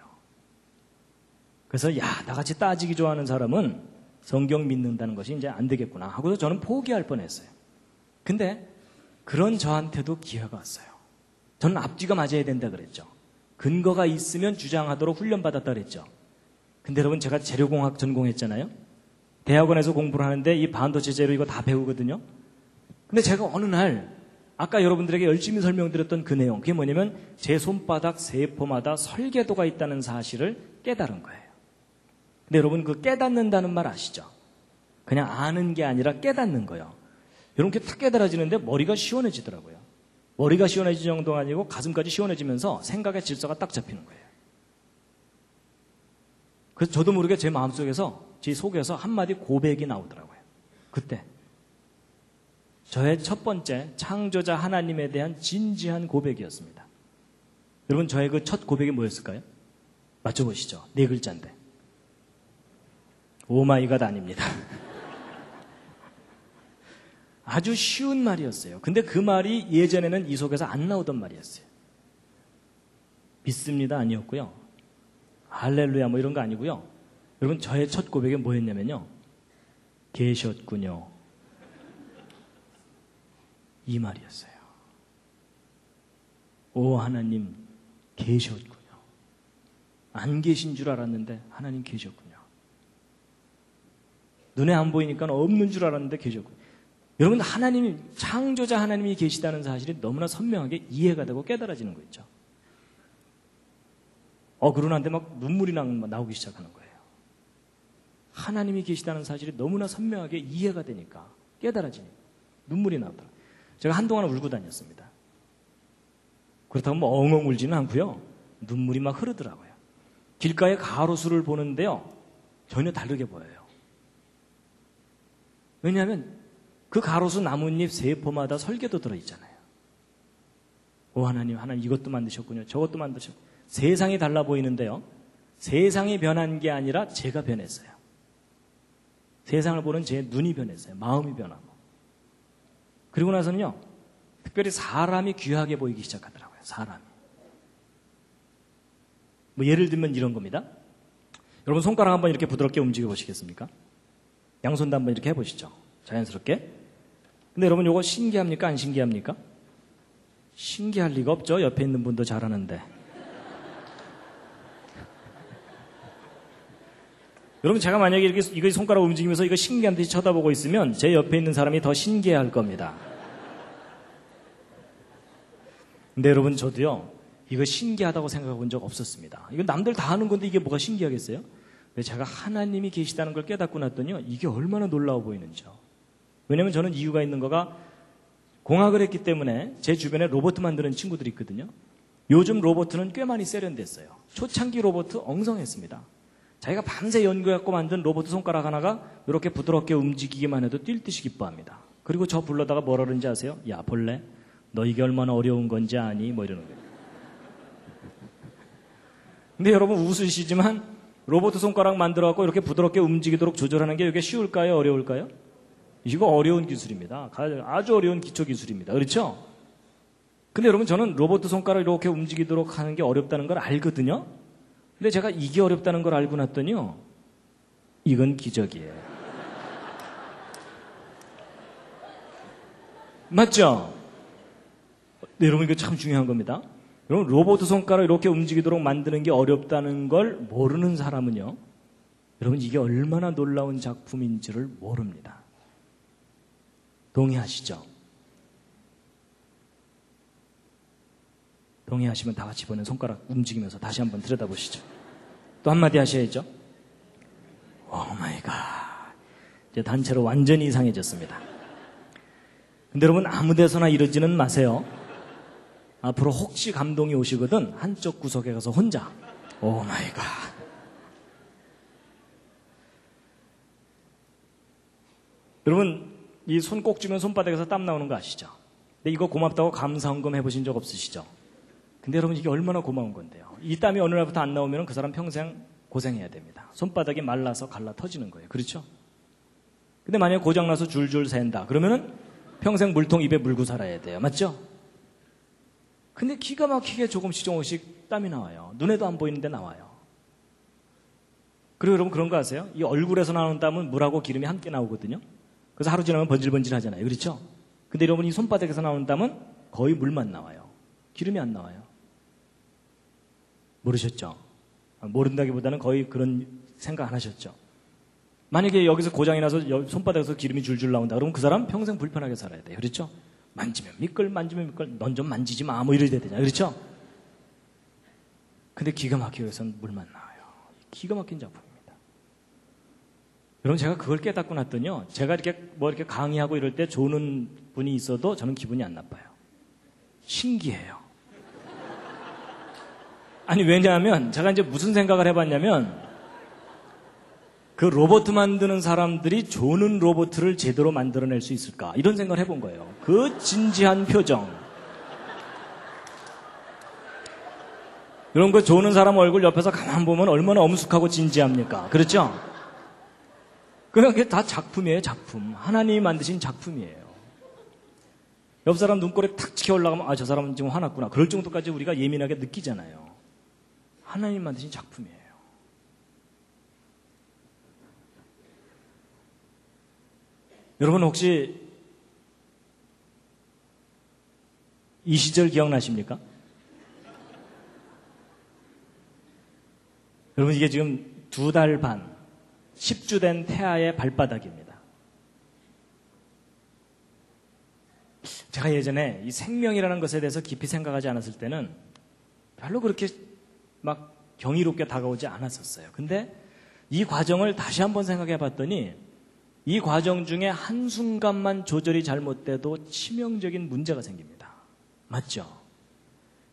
그래서 나같이 따지기 좋아하는 사람은 성경 믿는다는 것이 이제 안 되겠구나 하고서 저는 포기할 뻔했어요. 근데 그런 저한테도 기회가 왔어요. 저는 앞뒤가 맞아야 된다 그랬죠. 근거가 있으면 주장하도록 훈련받았다 그랬죠. 근데 여러분 제가 재료공학 전공했잖아요. 대학원에서 공부를 하는데 이 반도체 재료 이거 다 배우거든요. 근데 제가 어느 날 아까 여러분들에게 열심히 설명드렸던 그 내용, 그게 뭐냐면 제 손바닥 세포마다 설계도가 있다는 사실을 깨달은 거예요. 근데 여러분 그 깨닫는다는 말 아시죠? 그냥 아는 게 아니라 깨닫는 거예요. 여러분 그게 탁 깨달아지는데 머리가 시원해지더라고요. 머리가 시원해질 정도가 아니고 가슴까지 시원해지면서 생각의 질서가 딱 잡히는 거예요. 그래서 저도 모르게 제 마음속에서 제 속에서 한마디 고백이 나오더라고요. 그때 저의 첫 번째 창조자 하나님에 대한 진지한 고백이었습니다. 여러분 저의 그 첫 고백이 뭐였을까요? 맞춰보시죠. 4글자인데 오마이갓 아닙니다. 아주 쉬운 말이었어요. 근데 그 말이 예전에는 이 속에서 안 나오던 말이었어요. 믿습니다 아니었고요. 할렐루야 뭐 이런 거 아니고요. 여러분 저의 첫 고백이 뭐였냐면요. 계셨군요. 이 말이었어요. 오 하나님 계셨군요. 안 계신 줄 알았는데 하나님 계셨군요. 눈에 안 보이니까 없는 줄 알았는데 계셨군요. 여러분 하나님이 창조자 하나님이 계시다는 사실이 너무나 선명하게 이해가 되고 깨달아지는 거 있죠. 그러는데 막 눈물이 나오기 시작하는 거예요. 하나님이 계시다는 사실이 너무나 선명하게 이해가 되니까 깨달아지니까 눈물이 나오더라고요. 제가 한동안 울고 다녔습니다. 그렇다고 뭐 엉엉 울지는 않고요. 눈물이 막 흐르더라고요. 길가에 가로수를 보는데요. 전혀 다르게 보여요. 왜냐하면 그 가로수 나뭇잎 세포마다 설계도 들어있잖아요. 오 하나님 이것도 만드셨군요. 저것도 만드셨군요. 세상이 달라 보이는데요. 세상이 변한 게 아니라 제가 변했어요. 세상을 보는 제 눈이 변했어요. 마음이 변하고. 그리고 나서는요. 특별히 사람이 귀하게 보이기 시작하더라고요. 사람이. 뭐 예를 들면 이런 겁니다. 여러분 손가락 한번 이렇게 부드럽게 움직여 보시겠습니까? 양손도 한번 이렇게 해보시죠. 자연스럽게. 근데 여러분 이거 신기합니까? 안 신기합니까? 신기할 리가 없죠. 옆에 있는 분도 잘하는데. 여러분 제가 만약에 이거 손가락 움직이면서 이거 신기한 듯이 쳐다보고 있으면 제 옆에 있는 사람이 더 신기해할 겁니다. 근데 여러분 저도요 이거 신기하다고 생각해 본 적 없었습니다. 이거 남들 다 하는 건데 이게 뭐가 신기하겠어요? 근데 제가 하나님이 계시다는 걸 깨닫고 났더니요 이게 얼마나 놀라워 보이는지요. 왜냐면 저는 이유가 있는 거가 공학을 했기 때문에 제 주변에 로봇 만드는 친구들이 있거든요. 요즘 로봇은 꽤 많이 세련됐어요. 초창기 로봇 엉성했습니다. 자기가 밤새 연구해갖고 만든 로봇 손가락 하나가 이렇게 부드럽게 움직이기만 해도 뛸 듯이 기뻐합니다. 그리고 저 불러다가 뭐라 그러는지 아세요? 야 벌레 너 이게 얼마나 어려운 건지 아니? 뭐 이러는 거예요. 근데 여러분 웃으시지만 로봇 손가락 만들어갖고 이렇게 부드럽게 움직이도록 조절하는 게 이게 쉬울까요? 어려울까요? 이거 어려운 기술입니다. 아주 어려운 기초 기술입니다. 그렇죠? 근데 여러분 저는 로봇 손가락 이렇게 움직이도록 하는 게 어렵다는 걸 알거든요. 근데 제가 이게 어렵다는 걸 알고 났더니요. 이건 기적이에요. 맞죠? 네, 여러분 이거 참 중요한 겁니다. 여러분 로봇 손가락 이렇게 움직이도록 만드는 게 어렵다는 걸 모르는 사람은요. 여러분 이게 얼마나 놀라운 작품인지를 모릅니다. 동의하시죠? 동의하시면 다 같이 보는 손가락 움직이면서 다시 한번 들여다보시죠. 또 한마디 하셔야죠. 오 마이 갓. 이제 단체로 완전히 이상해졌습니다. 근데 여러분 아무 데서나 이러지는 마세요. 앞으로 혹시 감동이 오시거든 한쪽 구석에 가서 혼자 오 마이 갓. 여러분, 이 손 꼭 쥐면 손바닥에서 땀 나오는 거 아시죠? 근데 이거 고맙다고 감사헌금 해보신 적 없으시죠? 근데 여러분, 이게 얼마나 고마운 건데요. 이 땀이 어느 날부터 안 나오면 그 사람 평생 고생해야 됩니다. 손바닥이 말라서 갈라 터지는 거예요. 그렇죠? 근데 만약에 고장나서 줄줄 샌다. 그러면은 평생 물통 입에 물고 살아야 돼요. 맞죠? 근데 기가 막히게 조금씩 땀이 나와요. 눈에도 안 보이는데 나와요. 그리고 여러분 그런 거 아세요? 이 얼굴에서 나오는 땀은 물하고 기름이 함께 나오거든요. 그래서 하루 지나면 번질번질 하잖아요. 그렇죠? 근데 여러분 이 손바닥에서 나오는 땀은 거의 물만 나와요. 기름이 안 나와요. 모르셨죠? 모른다기보다는 거의 그런 생각 안 하셨죠? 만약에 여기서 고장이 나서 손바닥에서 기름이 줄줄 나온다. 그러면 그 사람 평생 불편하게 살아야 돼요. 그렇죠? 만지면 미끌, 만지면 미끌, 넌 좀 만지지 마. 뭐 이래야 되냐. 그렇죠? 근데 기가 막히게 해서는 물만 나와요. 기가 막힌 작품입니다. 여러분 제가 그걸 깨닫고 났더니요. 제가 이렇게 강의하고 이럴 때 조는 분이 있어도 저는 기분이 안 나빠요. 신기해요. 아니 왜냐하면 제가 이제 무슨 생각을 해봤냐면 그 로봇 만드는 사람들이 조는 로봇을 제대로 만들어낼 수 있을까 이런 생각을 해본 거예요. 그 진지한 표정. 이런 거 조는 사람 얼굴 옆에서 가만 보면 얼마나 엄숙하고 진지합니까? 그렇죠? 그게 다 작품이에요. 작품. 하나님이 만드신 작품이에요. 옆 사람 눈꼬리 탁 치켜 올라가면 아, 저 사람은 지금 화났구나. 그럴 정도까지 우리가 예민하게 느끼잖아요. 하나님 만드신 작품이에요. 여러분 혹시 이 시절 기억나십니까? 여러분 이게 지금 2달 반 10주 된 태아의 발바닥입니다. 제가 예전에 이 생명이라는 것에 대해서 깊이 생각하지 않았을 때는 별로 그렇게 막 경이롭게 다가오지 않았었어요. 근데 이 과정을 다시 한번 생각해 봤더니 이 과정 중에 한순간만 조절이 잘못돼도 치명적인 문제가 생깁니다. 맞죠?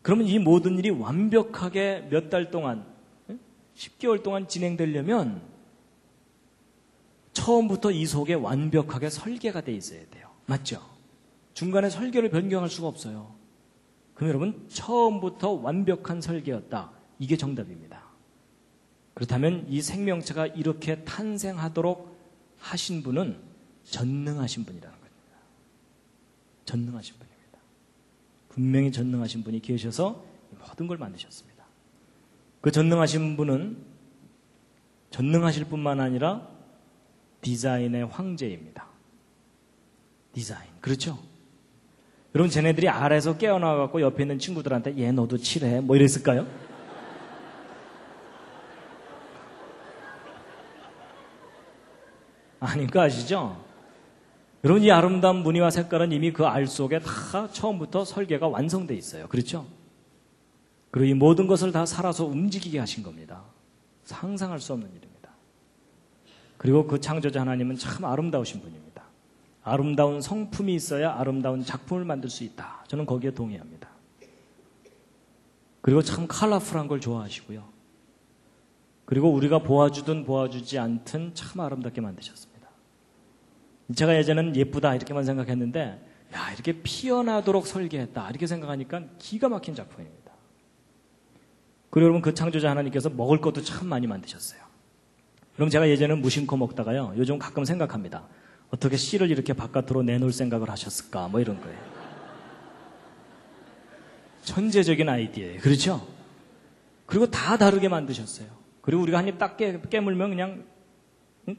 그러면 이 모든 일이 완벽하게 몇 달 동안 10개월 동안 진행되려면 처음부터 이 속에 완벽하게 설계가 돼 있어야 돼요. 맞죠? 중간에 설계를 변경할 수가 없어요. 그럼 여러분 처음부터 완벽한 설계였다. 이게 정답입니다. 그렇다면 이 생명체가 이렇게 탄생하도록 하신 분은 전능하신 분이라는 겁니다. 전능하신 분입니다. 분명히 전능하신 분이 계셔서 모든 걸 만드셨습니다. 그 전능하신 분은 전능하실 뿐만 아니라 디자인의 황제입니다. 디자인. 그렇죠? 여러분 쟤네들이 아래에서 깨어나와갖고 옆에 있는 친구들한테 얘 너도 칠해 뭐 이랬을까요? 아닌 거 아시죠? 여러분 이 아름다운 무늬와 색깔은 이미 그 알 속에 다 처음부터 설계가 완성되어 있어요. 그렇죠? 그리고 이 모든 것을 다 살아서 움직이게 하신 겁니다. 상상할 수 없는 일입니다. 그리고 그 창조자 하나님은 참 아름다우신 분입니다. 아름다운 성품이 있어야 아름다운 작품을 만들 수 있다. 저는 거기에 동의합니다. 그리고 참 컬러풀한 걸 좋아하시고요. 그리고 우리가 보아주든 보아주지 않든 참 아름답게 만드셨습니다. 제가 예전에는 예쁘다 이렇게만 생각했는데 야 이렇게 피어나도록 설계했다 이렇게 생각하니까 기가 막힌 작품입니다. 그리고 여러분 그 창조자 하나님께서 먹을 것도 참 많이 만드셨어요. 그럼 제가 예전에는 무심코 먹다가요 요즘 가끔 생각합니다. 어떻게 씨를 이렇게 바깥으로 내놓을 생각을 하셨을까 뭐 이런 거예요. 천재적인 아이디어예요. 그렇죠? 그리고 다 다르게 만드셨어요. 그리고 우리가 한 입 딱 깨물면 그냥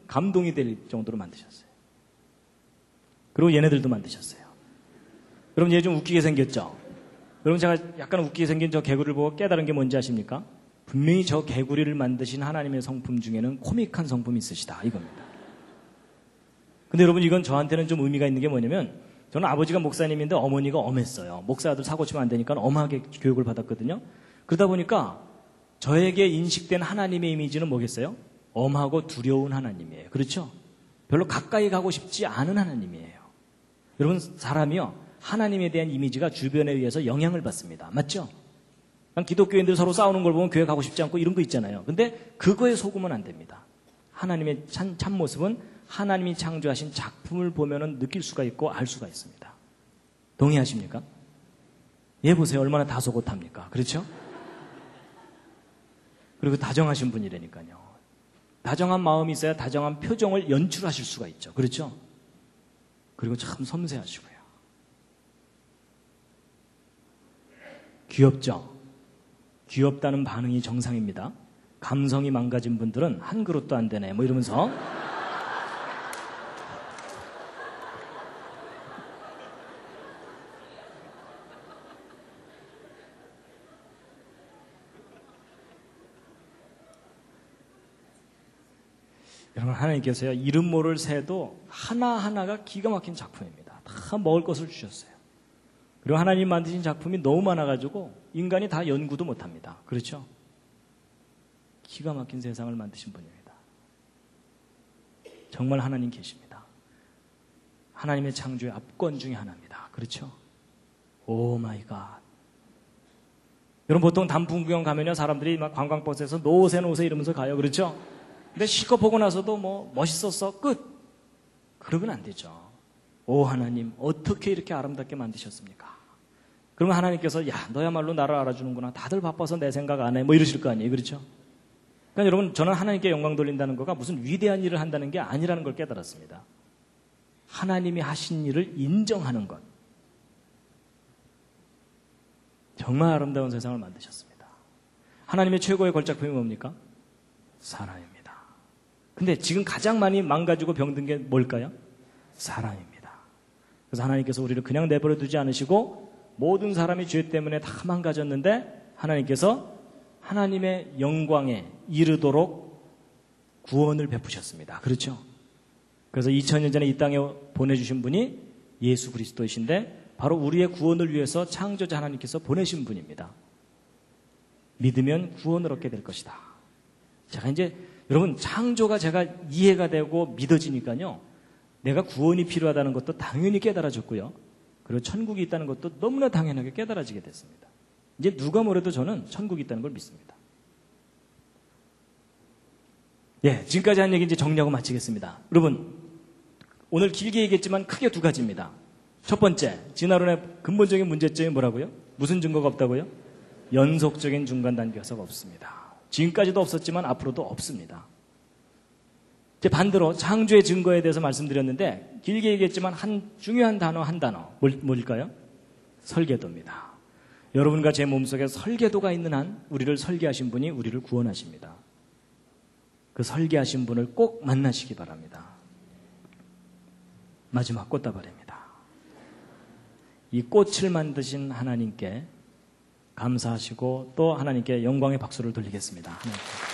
감동이 될 정도로 만드셨어요. 그리고 얘네들도 만드셨어요. 여러분 얘 좀 웃기게 생겼죠? 여러분 제가 약간 웃기게 생긴 저 개구리를 보고 깨달은 게 뭔지 아십니까? 분명히 저 개구리를 만드신 하나님의 성품 중에는 코믹한 성품이 있으시다 이겁니다. 근데 여러분 이건 저한테는 좀 의미가 있는 게 뭐냐면 저는 아버지가 목사님인데 어머니가 엄했어요. 목사 아들 사고 치면 안 되니까 엄하게 교육을 받았거든요. 그러다 보니까 저에게 인식된 하나님의 이미지는 뭐겠어요? 엄하고 두려운 하나님이에요. 그렇죠? 별로 가까이 가고 싶지 않은 하나님이에요. 여러분 사람이요 하나님에 대한 이미지가 주변에 의해서 영향을 받습니다. 맞죠? 기독교인들 서로 싸우는 걸 보면 교회 가고 싶지 않고 이런 거 있잖아요. 근데 그거에 속으면 안 됩니다. 하나님의 참모습은 하나님이 창조하신 작품을 보면은 느낄 수가 있고 알 수가 있습니다. 동의하십니까? 얘 보세요. 얼마나 다소곳합니까? 그렇죠? 그리고 다정하신 분이라니까요. 다정한 마음이 있어야 다정한 표정을 연출하실 수가 있죠. 그렇죠? 그리고 참 섬세하시고요. 귀엽죠? 귀엽다는 반응이 정상입니다. 감성이 망가진 분들은 한 그릇도 안 되네 뭐 이러면서 여러분, 하나님께서요, 이름 모를 새도 하나하나가 기가 막힌 작품입니다. 다 먹을 것을 주셨어요. 그리고 하나님 만드신 작품이 너무 많아가지고 인간이 다 연구도 못합니다. 그렇죠? 기가 막힌 세상을 만드신 분입니다. 정말 하나님 계십니다. 하나님의 창조의 압권 중에 하나입니다. 그렇죠? 오 마이 갓. 여러분, 보통 단풍 구경 가면요, 사람들이 막 관광버스에서 노세 이러면서 가요. 그렇죠? 근데 실컷 보고 나서도 뭐 멋있었어 끝 그러면 안 되죠. 오 하나님 어떻게 이렇게 아름답게 만드셨습니까? 그러면 하나님께서 야 너야말로 나를 알아주는구나. 다들 바빠서 내 생각 안 해. 뭐 이러실 거 아니에요. 그렇죠? 그러니까 여러분 저는 하나님께 영광 돌린다는 거가 무슨 위대한 일을 한다는 게 아니라는 걸 깨달았습니다. 하나님이 하신 일을 인정하는 것. 정말 아름다운 세상을 만드셨습니다. 하나님의 최고의 걸작품이 뭡니까? 사랑입니다. 근데 지금 가장 많이 망가지고 병든 게 뭘까요? 사랑입니다. 그래서 하나님께서 우리를 그냥 내버려 두지 않으시고 모든 사람이 죄 때문에 다 망가졌는데 하나님께서 하나님의 영광에 이르도록 구원을 베푸셨습니다. 그렇죠? 그래서 2000년 전에 이 땅에 보내주신 분이 예수 그리스도이신데 바로 우리의 구원을 위해서 창조자 하나님께서 보내신 분입니다. 믿으면 구원을 얻게 될 것이다. 제가 이제 여러분 창조가 제가 이해가 되고 믿어지니까요. 내가 구원이 필요하다는 것도 당연히 깨달아졌고요. 그리고 천국이 있다는 것도 너무나 당연하게 깨달아지게 됐습니다. 이제 누가 뭐래도 저는 천국이 있다는 걸 믿습니다. 예, 지금까지 한 얘기 이제 정리하고 마치겠습니다. 여러분 오늘 길게 얘기했지만 크게 두 가지입니다. 첫 번째, 진화론의 근본적인 문제점이 뭐라고요? 무슨 증거가 없다고요? 연속적인 중간 단계가 없습니다. 지금까지도 없었지만 앞으로도 없습니다. 이제 반대로 창조의 증거에 대해서 말씀드렸는데 길게 얘기했지만 한 중요한 단어 한 단어 뭘까요? 설계도입니다. 여러분과 제 몸속에 설계도가 있는 한 우리를 설계하신 분이 우리를 구원하십니다. 그 설계하신 분을 꼭 만나시기 바랍니다. 마지막 꽃다발입니다. 이 꽃을 만드신 하나님께 감사하시고 또 하나님께 영광의 박수를 돌리겠습니다. 하나님께.